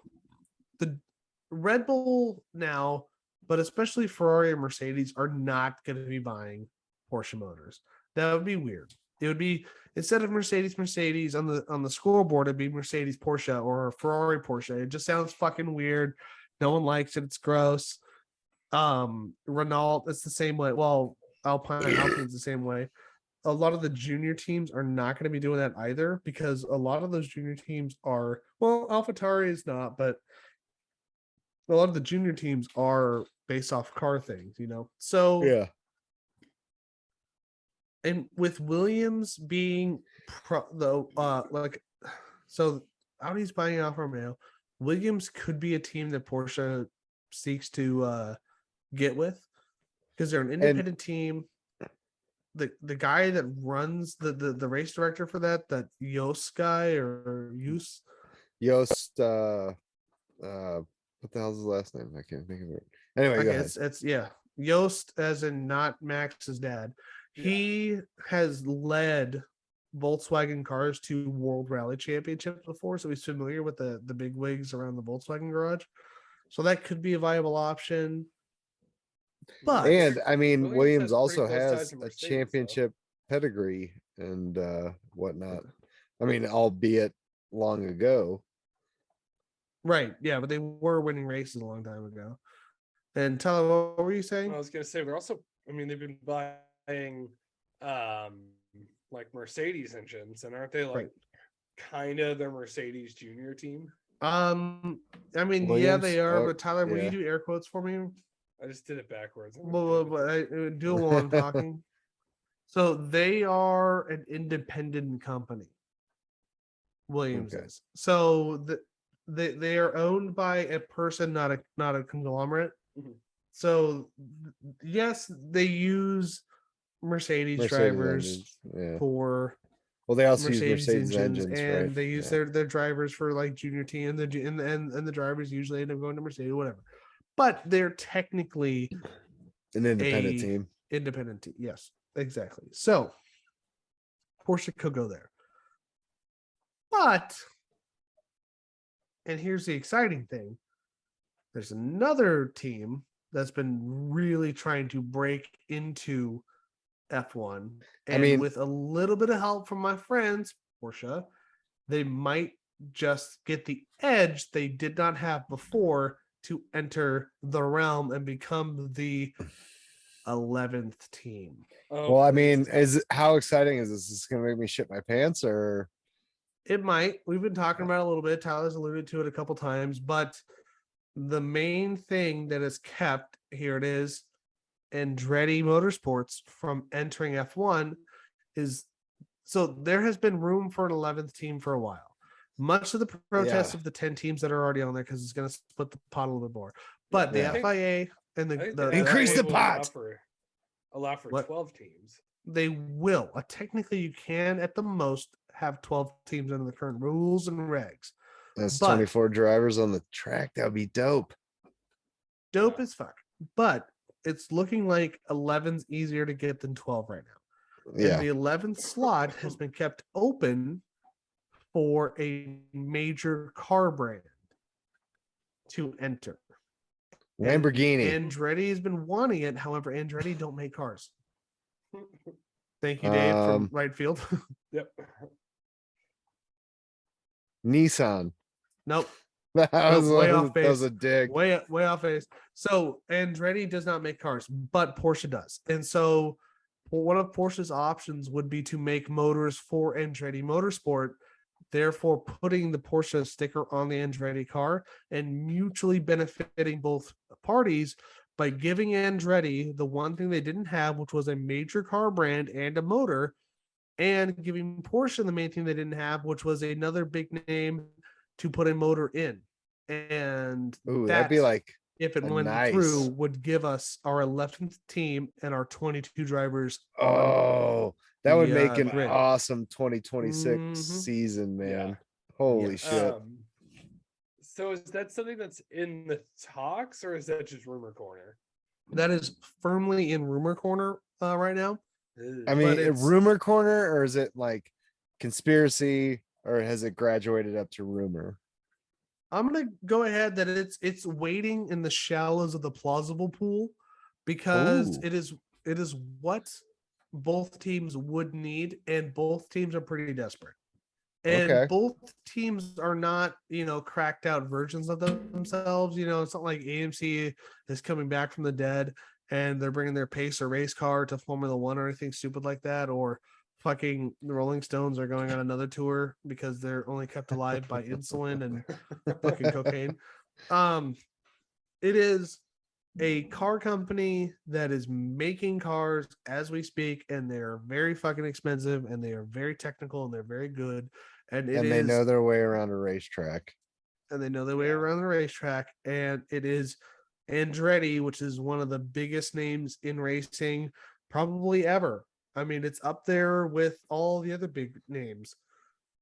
[SPEAKER 1] Red Bull now, but especially Ferrari and Mercedes are not going to be buying Porsche motors. That would be weird. It would be instead of Mercedes on the scoreboard, it'd be Mercedes Porsche or Ferrari Porsche. It just sounds fucking weird. No one likes it. It's gross. Renault, it's the same way. Well, Alpine's the same way. A lot of the junior teams are not going to be doing that either because a lot of those junior teams are AlphaTauri is not, but a lot of the junior teams are based off car things, So
[SPEAKER 2] Yeah.
[SPEAKER 1] and with Williams being so Audi's buying Alfa Romeo, Williams could be a team that Porsche seeks to get with because they're an independent team. The guy that runs the race director for that Yost guy or Yost
[SPEAKER 2] what the hell's his last name? I can't think of it. Anyway, go ahead.
[SPEAKER 1] it's Yost as in not Max's dad.
[SPEAKER 3] Yeah.
[SPEAKER 1] He has led Volkswagen cars to World Rally Championships before, so he's familiar with the big wigs around the Volkswagen garage. So that could be a viable option. But
[SPEAKER 2] And I mean, Williams
[SPEAKER 3] has
[SPEAKER 2] also
[SPEAKER 3] pretty close ties
[SPEAKER 2] has
[SPEAKER 3] to
[SPEAKER 2] a
[SPEAKER 3] Mercedes, though.
[SPEAKER 2] championship pedigree and whatnot. I mean, albeit long ago.
[SPEAKER 1] right, yeah, but they were winning races a long time ago. And Tyler, what were you saying?
[SPEAKER 3] I was gonna say they're also, I mean, they've been buying like Mercedes engines, and aren't they like kind of the Mercedes junior team?
[SPEAKER 1] I mean,
[SPEAKER 2] Williams?
[SPEAKER 1] yeah, they are,
[SPEAKER 2] Oh,
[SPEAKER 1] but Tyler, will
[SPEAKER 2] yeah.
[SPEAKER 1] you do air quotes for me?
[SPEAKER 3] I just did it backwards.
[SPEAKER 1] Do it while I'm talking. So they are an independent company. Williams
[SPEAKER 2] Okay.
[SPEAKER 1] is. So they are owned by a person, not a conglomerate.
[SPEAKER 3] Mhm.
[SPEAKER 1] So yes, they use Mercedes drivers
[SPEAKER 2] engines. Yeah.
[SPEAKER 1] for
[SPEAKER 2] Well, they also use
[SPEAKER 1] Mercedes
[SPEAKER 2] Mercedes
[SPEAKER 1] engines,
[SPEAKER 2] engines, right?
[SPEAKER 1] and they use
[SPEAKER 2] Yeah.
[SPEAKER 1] their drivers for like junior team, and the drivers usually end up going to Mercedes, whatever. But they're technically
[SPEAKER 2] An independent
[SPEAKER 1] a
[SPEAKER 2] team.
[SPEAKER 1] independent team. Yes, exactly. So Porsche could go there. But, and here's the exciting thing, there's another team that's been really trying to break into F1. And
[SPEAKER 2] I mean,
[SPEAKER 1] with a little bit of help from my friends, Porsche, they might just get the edge they did not have before to enter the realm and become the 11th team.
[SPEAKER 3] Oh,
[SPEAKER 2] well, I
[SPEAKER 3] please
[SPEAKER 2] mean,
[SPEAKER 3] don't.
[SPEAKER 2] how exciting is this? Is this gonna make me shit my pants or
[SPEAKER 1] It might. We've been talking about it a little bit. Tyler's alluded to it a couple times, but the main thing that is kept here, it is, Andretti Motorsports from entering F1 is, so there has been room for an 11th team for a while. Much of the protests
[SPEAKER 2] Yeah.
[SPEAKER 1] of the 10 teams that are already on there, because it's going to split the pot a little bit more. But the
[SPEAKER 2] Yeah.
[SPEAKER 1] FIA and
[SPEAKER 3] I think
[SPEAKER 1] the
[SPEAKER 2] Increase
[SPEAKER 3] FIA
[SPEAKER 2] the
[SPEAKER 3] will
[SPEAKER 2] pot.
[SPEAKER 3] Allow for
[SPEAKER 1] What?
[SPEAKER 3] 12 teams.
[SPEAKER 1] They will. Technically, you can at the most have 12 teams under the current rules and regs.
[SPEAKER 2] that's
[SPEAKER 1] But
[SPEAKER 2] 24 drivers on the track? That would be dope.
[SPEAKER 1] dope as fuck. But it's looking like 11's easier to get than 12 right now. And
[SPEAKER 2] Yeah.
[SPEAKER 1] the 11th slot has been kept open for a major car brand to enter.
[SPEAKER 2] Lamborghini.
[SPEAKER 1] And Andretti has been wanting it. However, Andretti don't make cars. Thank you, Dave, from right field.
[SPEAKER 3] Yep.
[SPEAKER 1] Nope.
[SPEAKER 2] Nissan.
[SPEAKER 1] Nope,
[SPEAKER 2] was,
[SPEAKER 1] way off
[SPEAKER 2] that was
[SPEAKER 1] base.
[SPEAKER 2] a dig.
[SPEAKER 1] Way off base. So Andretti does not make cars, but Porsche does. And so one of Porsche's options would be to make motors for Andretti Motorsport, therefore putting the Porsche sticker on the Andretti car and mutually benefiting both parties by giving Andretti the one thing they didn't have, which was a major car brand and a motor, and giving Porsche the main thing they didn't have, which was another big name to put a motor in. And
[SPEAKER 2] Ooh,
[SPEAKER 1] that,
[SPEAKER 2] that'd be like
[SPEAKER 1] if it
[SPEAKER 2] a
[SPEAKER 1] went
[SPEAKER 2] nice.
[SPEAKER 1] through, would give us our 11th team and our 22 drivers on
[SPEAKER 2] Oh, that would
[SPEAKER 1] the,
[SPEAKER 2] make an
[SPEAKER 1] grid.
[SPEAKER 2] awesome 2026
[SPEAKER 1] Mhm.
[SPEAKER 2] season, man.
[SPEAKER 3] Yeah.
[SPEAKER 2] Holy
[SPEAKER 1] Yes.
[SPEAKER 2] shit.
[SPEAKER 3] So is that something that's in the talks, or is that just rumor corner?
[SPEAKER 1] That is firmly in rumor corner right now.
[SPEAKER 2] I mean,
[SPEAKER 1] but it's-
[SPEAKER 2] rumor corner, or is it like conspiracy, or has it graduated up to rumor?
[SPEAKER 1] I'm gonna go ahead that it's waiting in the shallows of the plausible pool, because
[SPEAKER 2] Ooh.
[SPEAKER 1] it is what both teams would need, and both teams are pretty desperate. And
[SPEAKER 2] Okay.
[SPEAKER 1] both teams are not, cracked out versions of themselves. It's not like AMC is coming back from the dead and they're bringing their Pacer race car to Formula One or anything stupid like that, or fucking the Rolling Stones are going on another tour because they're only kept alive by insulin and fucking cocaine. It is a car company that is making cars as we speak, and they're very fucking expensive, and they are very technical, and they're very good, and
[SPEAKER 2] They know their way around a racetrack.
[SPEAKER 1] and they know their way
[SPEAKER 3] Yeah.
[SPEAKER 1] around the racetrack. And it is Andretti, which is one of the biggest names in racing probably ever. I mean, it's up there with all the other big names.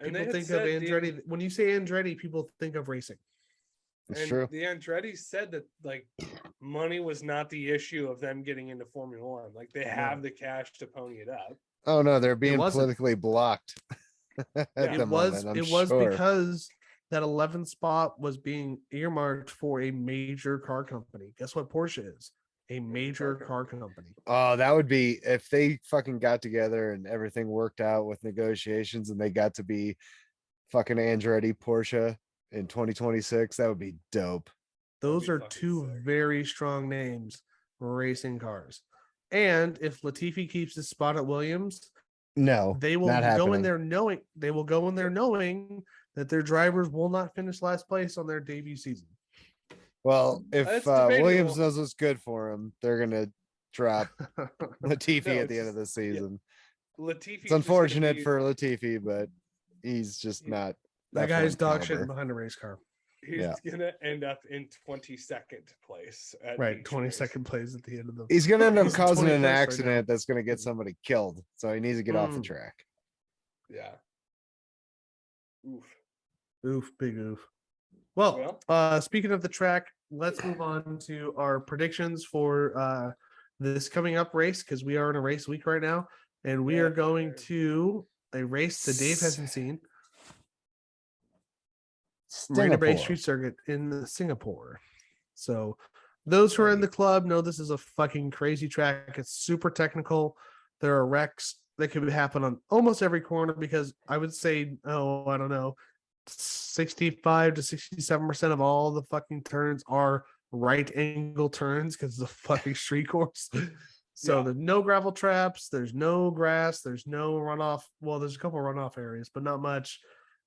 [SPEAKER 3] And they
[SPEAKER 1] People
[SPEAKER 3] had
[SPEAKER 1] think of
[SPEAKER 3] said
[SPEAKER 1] Andretti. When you say Andretti, people think of racing.
[SPEAKER 2] It's
[SPEAKER 3] and
[SPEAKER 2] true.
[SPEAKER 3] the Andretti said that like money was not the issue of them getting into Formula One. Like they have the cash to pony it up.
[SPEAKER 2] Oh no, they're being
[SPEAKER 1] wasn't.
[SPEAKER 2] politically blocked at
[SPEAKER 3] Yeah.
[SPEAKER 2] the moment. I'm
[SPEAKER 1] It was
[SPEAKER 2] sure.
[SPEAKER 1] because that 11th spot was being earmarked for a major car company. Guess what Porsche is? A major car company.
[SPEAKER 2] Oh, that would be if they fucking got together and everything worked out with negotiations and they got to be fucking Andretti Porsche in 2026. That would be dope.
[SPEAKER 1] Those
[SPEAKER 3] be
[SPEAKER 1] are
[SPEAKER 3] fucking
[SPEAKER 1] two
[SPEAKER 3] sick.
[SPEAKER 1] very strong names for racing cars. And if Latifi keeps his spot at Williams,
[SPEAKER 2] No,
[SPEAKER 1] they will
[SPEAKER 2] not
[SPEAKER 1] go
[SPEAKER 2] happening.
[SPEAKER 1] in there knowing that their drivers will not finish last place on their debut season.
[SPEAKER 2] Well, if
[SPEAKER 3] That's debatable.
[SPEAKER 2] Williams knows what's good for him, they're gonna drop Latifi
[SPEAKER 3] No,
[SPEAKER 2] at the end of the season.
[SPEAKER 3] Latifi.
[SPEAKER 2] It's unfortunate for Latifi, but he's just not
[SPEAKER 1] that guy's
[SPEAKER 2] F1
[SPEAKER 1] dog
[SPEAKER 2] caliber.
[SPEAKER 1] shitting behind a race car.
[SPEAKER 3] He's gonna end up in 22nd place at
[SPEAKER 1] Right,
[SPEAKER 3] each
[SPEAKER 1] 22nd
[SPEAKER 3] race.
[SPEAKER 1] place at the end of the.
[SPEAKER 2] He's gonna end up
[SPEAKER 1] He's
[SPEAKER 2] causing an
[SPEAKER 1] 21st right
[SPEAKER 2] accident
[SPEAKER 1] now.
[SPEAKER 2] that's gonna get somebody killed. So he needs to get off the track.
[SPEAKER 3] Yeah. Oof.
[SPEAKER 1] Oof, big oof. Well, speaking of the track, let's move on to our predictions for this coming up race, because we are in a race week right now, and we are going to a race that Dave hasn't seen. Marina Bay Street Circuit in Singapore. So those who are in the club know this is a fucking crazy track. It's super technical. There are wrecks that could happen on almost every corner, because I would say, I don't know, 65 to 67% of all the fucking turns are right angle turns, because it's a fucking street course. So there's no gravel traps, there's no grass, there's no runoff. Well, there's a couple runoff areas, but not much.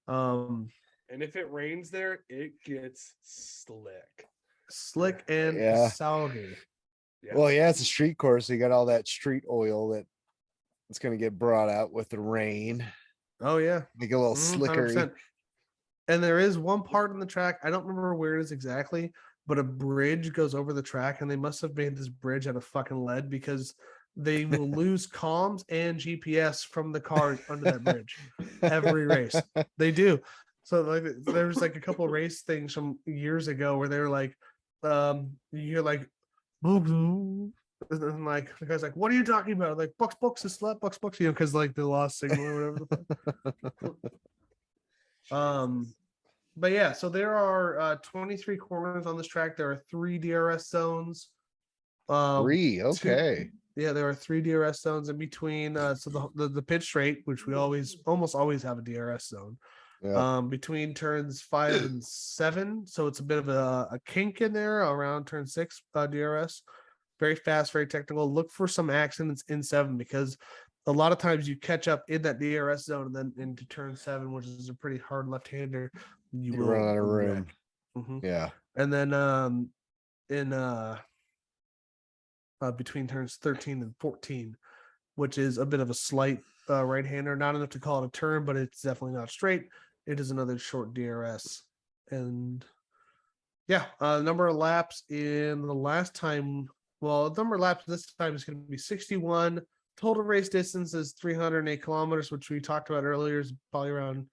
[SPEAKER 3] And if it rains there, it gets slick
[SPEAKER 1] and soggy.
[SPEAKER 2] Well, it's a street course. So you got all that street oil that it's going to get brought out with the rain.
[SPEAKER 1] Oh yeah,
[SPEAKER 2] make it a little slicker. 100%.
[SPEAKER 1] And there is one part in the track, I don't remember where it is exactly, but a bridge goes over the track, and they must have made this bridge out of fucking lead, because they will lose comms and GPS from the cars under that bridge every race. They do. So like there was like a couple of race things from years ago where they were like, you hear like, boo, and like the guy's like, "What are you talking about?" Like, Bucks is slap, Bucks, you know, because like the lost signal or whatever. But yeah, so there are 23 corners on this track. There are 3 DRS zones.
[SPEAKER 2] 3, okay.
[SPEAKER 1] There are 3 DRS zones in between. So the pit straight, which we almost always have a DRS zone. Between turns 5 and 7. So it's a bit of a kink in there around turn 6 DRS. Very fast, very technical. Look for some accidents in 7, because a lot of times you catch up in that DRS zone and then into turn 7, which is a pretty hard left-hander. You will
[SPEAKER 2] run out of room.
[SPEAKER 1] Mm-hmm.
[SPEAKER 2] Yeah.
[SPEAKER 1] And then in between turns 13 and 14, which is a bit of a slight right-hander, not enough to call it a turn, but it's definitely not straight. It is another short DRS. And number of laps in the last time. Well, the number of laps this time is going to be 61. Total race distance is 308 kilometers, which we talked about earlier, is probably around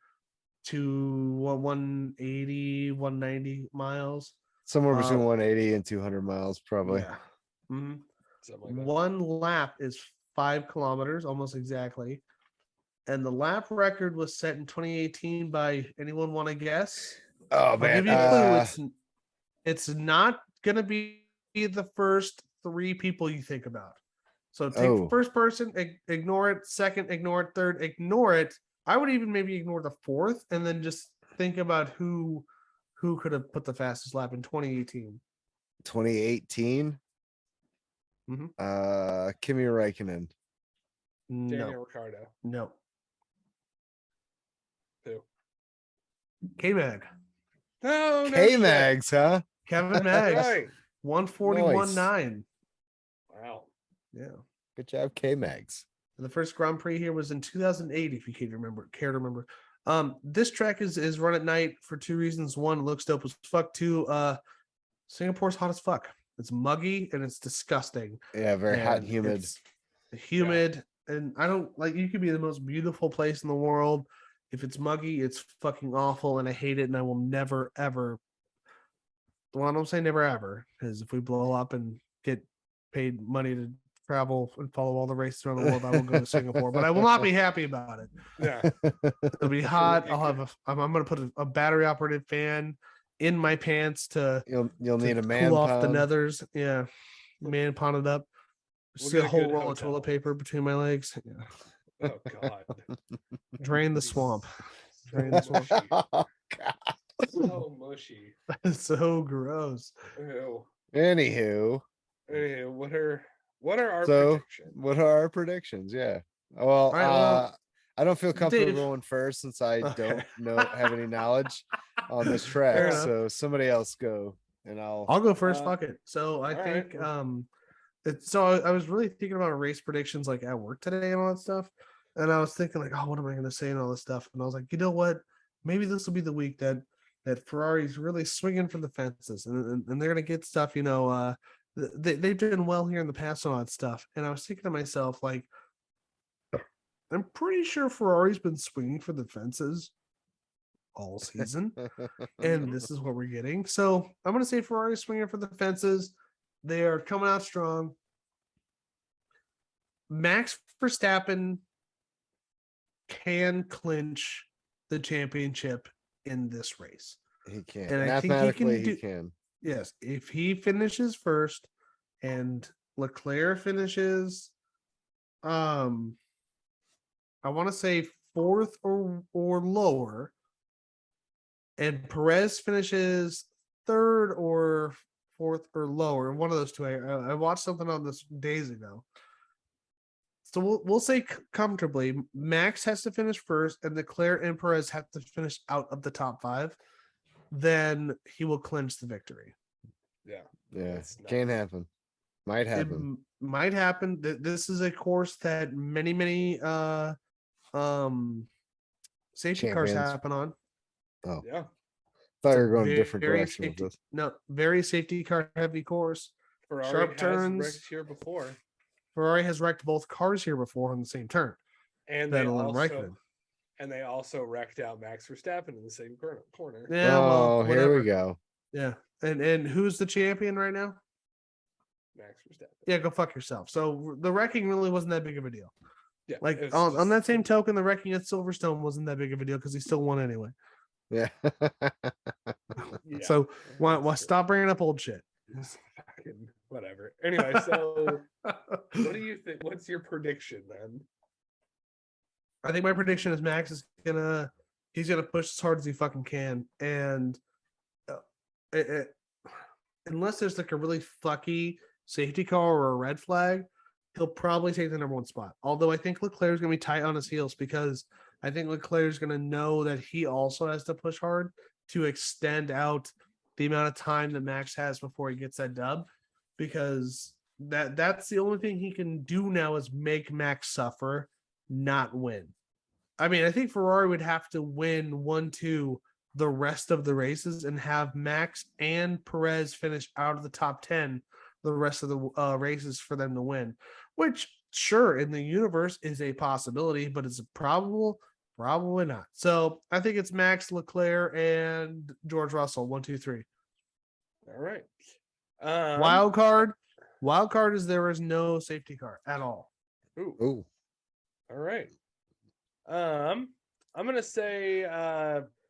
[SPEAKER 1] 180, 190 miles.
[SPEAKER 2] Somewhere between 180 and 200 miles, probably.
[SPEAKER 1] Yeah. Mm-hmm. Like one lap is 5 kilometers, almost exactly. And the lap record was set in 2018 by, anyone want to guess?
[SPEAKER 2] Oh, man.
[SPEAKER 1] I'll give you a clue. It's not going to be the first 3 people you think about. So take the first person, ignore it. Second, ignore it. Third, ignore it. I would even maybe ignore the 4th, and then just think about who could have put the fastest lap in 2018.
[SPEAKER 2] 2018?
[SPEAKER 1] Mm-hmm.
[SPEAKER 2] Kimi Räikkönen.
[SPEAKER 3] Daniel Ricciardo.
[SPEAKER 1] No.
[SPEAKER 3] Who?
[SPEAKER 1] K-Mag.
[SPEAKER 3] No,
[SPEAKER 2] K-Mags, huh?
[SPEAKER 1] Kevin Maggs.
[SPEAKER 3] Right.
[SPEAKER 1] 141.9.
[SPEAKER 3] Wow.
[SPEAKER 1] Yeah.
[SPEAKER 2] Good job, K-Mags.
[SPEAKER 1] The first Grand Prix here was in 2008, if you care to remember. This track is run at night for 2 reasons. one, it looks dope as fuck. 2, Singapore's hot as fuck. It's muggy and it's disgusting.
[SPEAKER 2] Yeah, very hot and humid.
[SPEAKER 1] It's humid, and I don't like. You could be the most beautiful place in the world. If it's muggy, it's fucking awful, and I hate it. And I will never ever. Well, I don't say never ever, because if we blow up and get paid money to travel and follow all the races around the world, I will go to Singapore, but I will not be happy about it.
[SPEAKER 3] Yeah,
[SPEAKER 1] it'll be hot. I'm going to put a battery operated fan in my pants to
[SPEAKER 2] you'll need a man
[SPEAKER 1] cool
[SPEAKER 2] pound.
[SPEAKER 1] off the nethers. Yeah, man pound it up. See a whole roll of toilet paper between my legs. Yeah.
[SPEAKER 3] Oh God.
[SPEAKER 1] Drain the swamp. Drain the swamp.
[SPEAKER 2] Oh, God.
[SPEAKER 3] So mushy.
[SPEAKER 1] So gross.
[SPEAKER 3] Ew.
[SPEAKER 2] Anywho,
[SPEAKER 3] what are our predictions?
[SPEAKER 2] What are our predictions? Yeah. Well,
[SPEAKER 1] right,
[SPEAKER 2] I don't feel comfortable
[SPEAKER 1] Dave.
[SPEAKER 2] going first, since I don't have any knowledge on this track. So somebody else go, and I'll
[SPEAKER 1] go first. Fuck it. So I think
[SPEAKER 3] right.
[SPEAKER 1] So I was really thinking about race predictions like at work today and all that stuff. And I was thinking like, oh, what am I going to say and all this stuff? And I was like, you know what? Maybe this will be the week that Ferrari's really swinging for the fences, and they're going to get stuff. They've done well here in the past on that stuff. And I was thinking to myself like, I'm pretty sure Ferrari's been swinging for the fences all season, and this is what we're getting. So I'm going to say Ferrari's swinging for the fences. They are coming out strong. Max Verstappen can clinch the championship in this race.
[SPEAKER 2] He can.
[SPEAKER 1] And I think
[SPEAKER 2] he can.
[SPEAKER 1] Yes, if he finishes first and Leclerc finishes I want to say fourth or lower, and Perez finishes third or fourth or lower, one of those two. I watched something on this days ago. So we'll say comfortably, Max has to finish first, and Leclerc and Perez have to finish out of the top 5. Then he will clinch the victory.
[SPEAKER 2] Yeah, can happen. Might happen.
[SPEAKER 1] It might happen. This is a course that many safety cars happen on.
[SPEAKER 2] Oh
[SPEAKER 3] yeah.
[SPEAKER 2] Thought you were going a different direction with this.
[SPEAKER 1] No, very safety car heavy course.
[SPEAKER 3] Ferrari
[SPEAKER 1] Sharp turns.
[SPEAKER 3] wrecked here before.
[SPEAKER 1] Ferrari has wrecked both cars here before on the same turn.
[SPEAKER 3] And they also wrecked out Max Verstappen in the same corner.
[SPEAKER 1] Yeah, well,
[SPEAKER 2] here we go.
[SPEAKER 1] Yeah. And who's the champion right now?
[SPEAKER 3] Max Verstappen.
[SPEAKER 1] Yeah, go fuck yourself. So the wrecking really wasn't that big of a deal.
[SPEAKER 3] Yeah.
[SPEAKER 1] Like on that same token, the wrecking at Silverstone wasn't that big of a deal because he still won anyway.
[SPEAKER 2] Yeah.
[SPEAKER 1] So why stop bringing up old shit?
[SPEAKER 3] Whatever. Anyway, so what do you think? What's your prediction then?
[SPEAKER 1] I think my prediction is Max is he's gonna push as hard as he fucking can, and unless there's like a really fucky safety car or a red flag, he'll probably take the number 1 spot. Although I think Leclerc's gonna be tight on his heels because I think Leclerc's gonna know that he also has to push hard to extend out the amount of time that Max has before he gets that dub, because that's the only thing he can do now is make Max suffer, not win. I mean, I think Ferrari would have to win 1-2 the rest of the races and have Max and Perez finish out of the top 10 the rest of the races for them to win, which sure in the universe is a possibility, but it's probably not. So I think it's Max, Leclerc, and George Russell. 1, 2, 3.
[SPEAKER 3] All right.
[SPEAKER 1] Wild card is there is no safety car at all.
[SPEAKER 3] Ooh. All right. I'm gonna say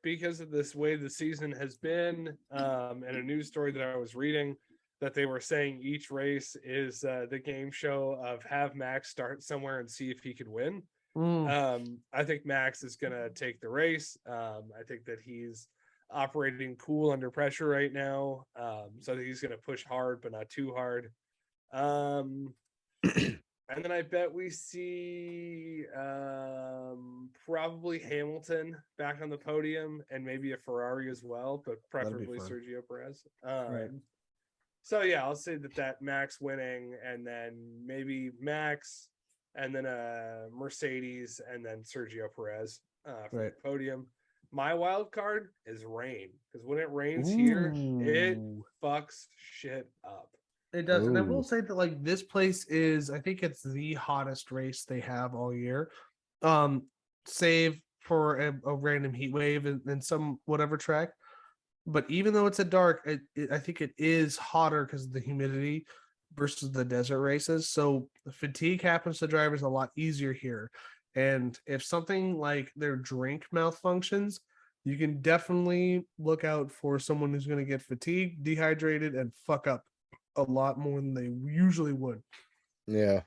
[SPEAKER 3] because of this way the season has been, and a news story that I was reading, that they were saying each race is the game show of have Max start somewhere and see if he could win. I think Max is gonna take the race. I think that he's operating cool under pressure right now. So he's gonna push hard, but not too hard. And then I bet we see probably Hamilton back on the podium and maybe a Ferrari as well, but preferably Sergio Perez.
[SPEAKER 1] Right.
[SPEAKER 3] So yeah, I'll say that Max winning, and then maybe Max, and then a Mercedes, and then Sergio Perez for the podium. My wild card is rain, because when it rains here, it fucks shit up.
[SPEAKER 1] It does. And I will say that like this place is, I think it's the hottest race they have all year. Save for a random heat wave and some whatever track. But even though it's a dark, I think it is hotter because of the humidity versus the desert races. So fatigue happens to drivers a lot easier here. And if something like their drink malfunctions, you can definitely look out for someone who's going to get fatigued, dehydrated, and fuck up a lot more than they usually would.
[SPEAKER 2] Yeah,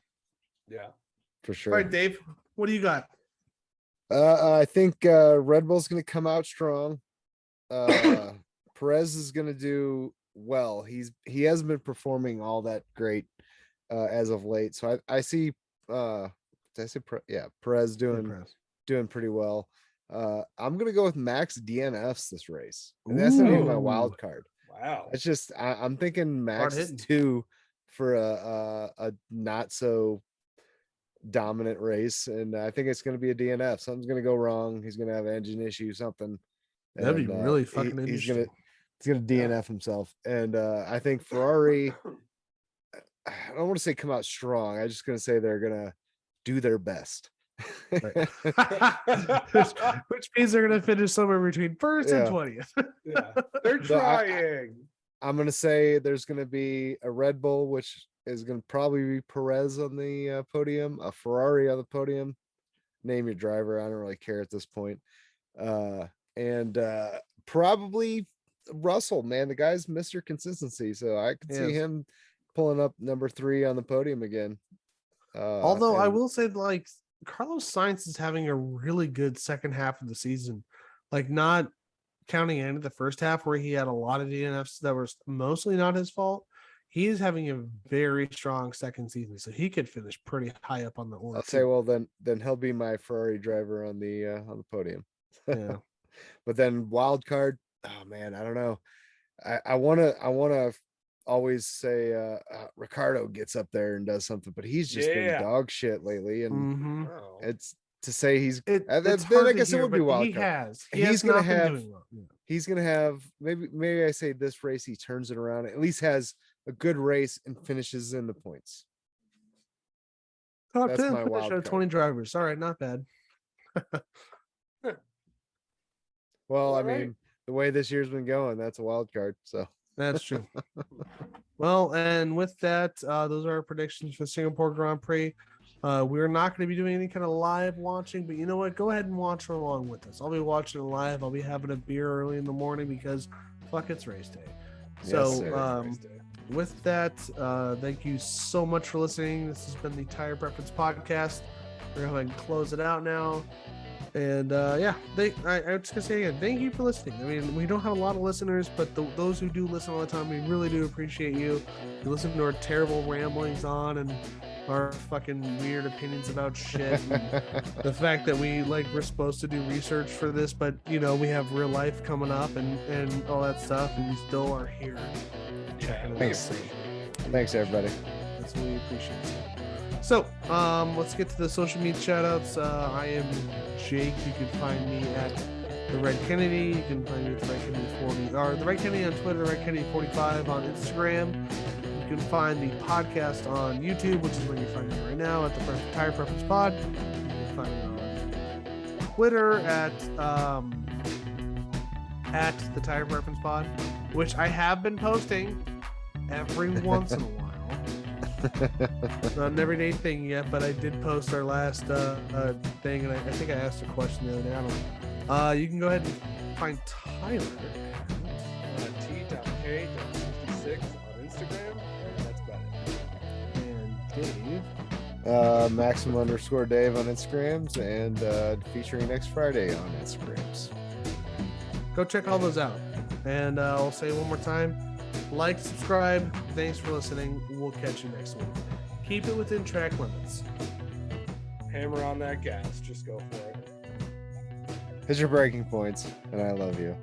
[SPEAKER 2] for sure.
[SPEAKER 1] All right, Dave, what do you got?
[SPEAKER 2] I think Red Bull's going to come out strong. Perez is going to do well. He hasn't been performing all that great as of late, so I see. Perez doing pretty well. I'm gonna go with Max DNFs this race, and that's not even my wild card.
[SPEAKER 3] Wow,
[SPEAKER 2] it's just I'm thinking Max is too for a not so dominant race, and I think it's going to be a DNF. Something's going to go wrong. He's going to have an engine issue, something.
[SPEAKER 1] That'd be
[SPEAKER 2] And,
[SPEAKER 1] really fucking
[SPEAKER 2] he's
[SPEAKER 1] interesting.
[SPEAKER 2] gonna DNF himself. And I think Ferrari, I don't want to say come out strong. I'm just gonna say they're gonna do their best.
[SPEAKER 1] Right. which means they're gonna finish somewhere between first and 20th.
[SPEAKER 3] Yeah, they're trying.
[SPEAKER 2] I'm gonna say there's gonna be a Red Bull, which is gonna probably be Perez on the podium, a Ferrari on the podium. Name your driver. I don't really care at this point. And probably Russell, man. The guy's Mr. Consistency, so I could see him pulling up number 3 on the podium again.
[SPEAKER 1] Although I will say, like, Carlos Sainz is having a really good second half of the season, like not counting into the first half where he had a lot of DNFs that were mostly not his fault. He is having a very strong second season, so he could finish pretty high up on the order.
[SPEAKER 2] I'll say, well, then he'll be my Ferrari driver on the podium.
[SPEAKER 1] Yeah.
[SPEAKER 2] But then wild card, oh man, I don't know. I wanna always say Ricardo gets up there and does something, but he's just been dog shit lately, and it's to say he's then I guess it would be wild card. He's gonna have he's gonna have maybe I say this race he turns it around, at least has a good race and finishes in the points.
[SPEAKER 1] Top 10 finish out of 20 drivers. All right, not bad.
[SPEAKER 2] Well, I mean, the way this year's been going, that's a wild card. So
[SPEAKER 1] that's true. Well, and with that, those are our predictions for Singapore Grand Prix. We're not going to be doing any kind of live watching, but you know what? Go ahead and watch along with us. I'll be watching it live. I'll be having a beer early in the morning because fuck, it's race day. So, with that, thank you so much for listening. This has been the Tire Preference Podcast. We're going to go ahead and close it out now. And I'm just gonna say again, thank you for listening. I mean, we don't have a lot of listeners, but those who do listen all the time, we really do appreciate you. You listen to our terrible ramblings on and our fucking weird opinions about shit. And the fact that we're supposed to do research for this, but we have real life coming up and all that stuff, and you still are here checking it out.
[SPEAKER 2] Thanks, everybody.
[SPEAKER 1] That's what we appreciate. So, let's get to the social media shoutouts. I am Jake. You can find me at The Red Kennedy. You can find me at The Red Kennedy 40, or The Red Kennedy on Twitter, The Red Kennedy 45 on Instagram. You can find the podcast on YouTube, which is where you find me right now at the Tire Preference Pod. You can find me on Twitter at the Tire Preference Pod, which I have been posting every once in a while. Not an everyday thing yet, but I did post our last thing, and I think I asked a question the other day. I don't know. You can go ahead and find Tyler
[SPEAKER 3] T.K.66 on Instagram, and that's about it.
[SPEAKER 1] and Dave.
[SPEAKER 2] Maxim_Dave on Instagrams, and featuring next Friday on Instagrams.
[SPEAKER 1] Go check all those out. And I'll say it one more time. Like, subscribe. Thanks for listening. We'll catch you next week. Keep it within track limits.
[SPEAKER 3] Hammer on that gas. Just go for it.
[SPEAKER 2] Hit your breaking points, and I love you.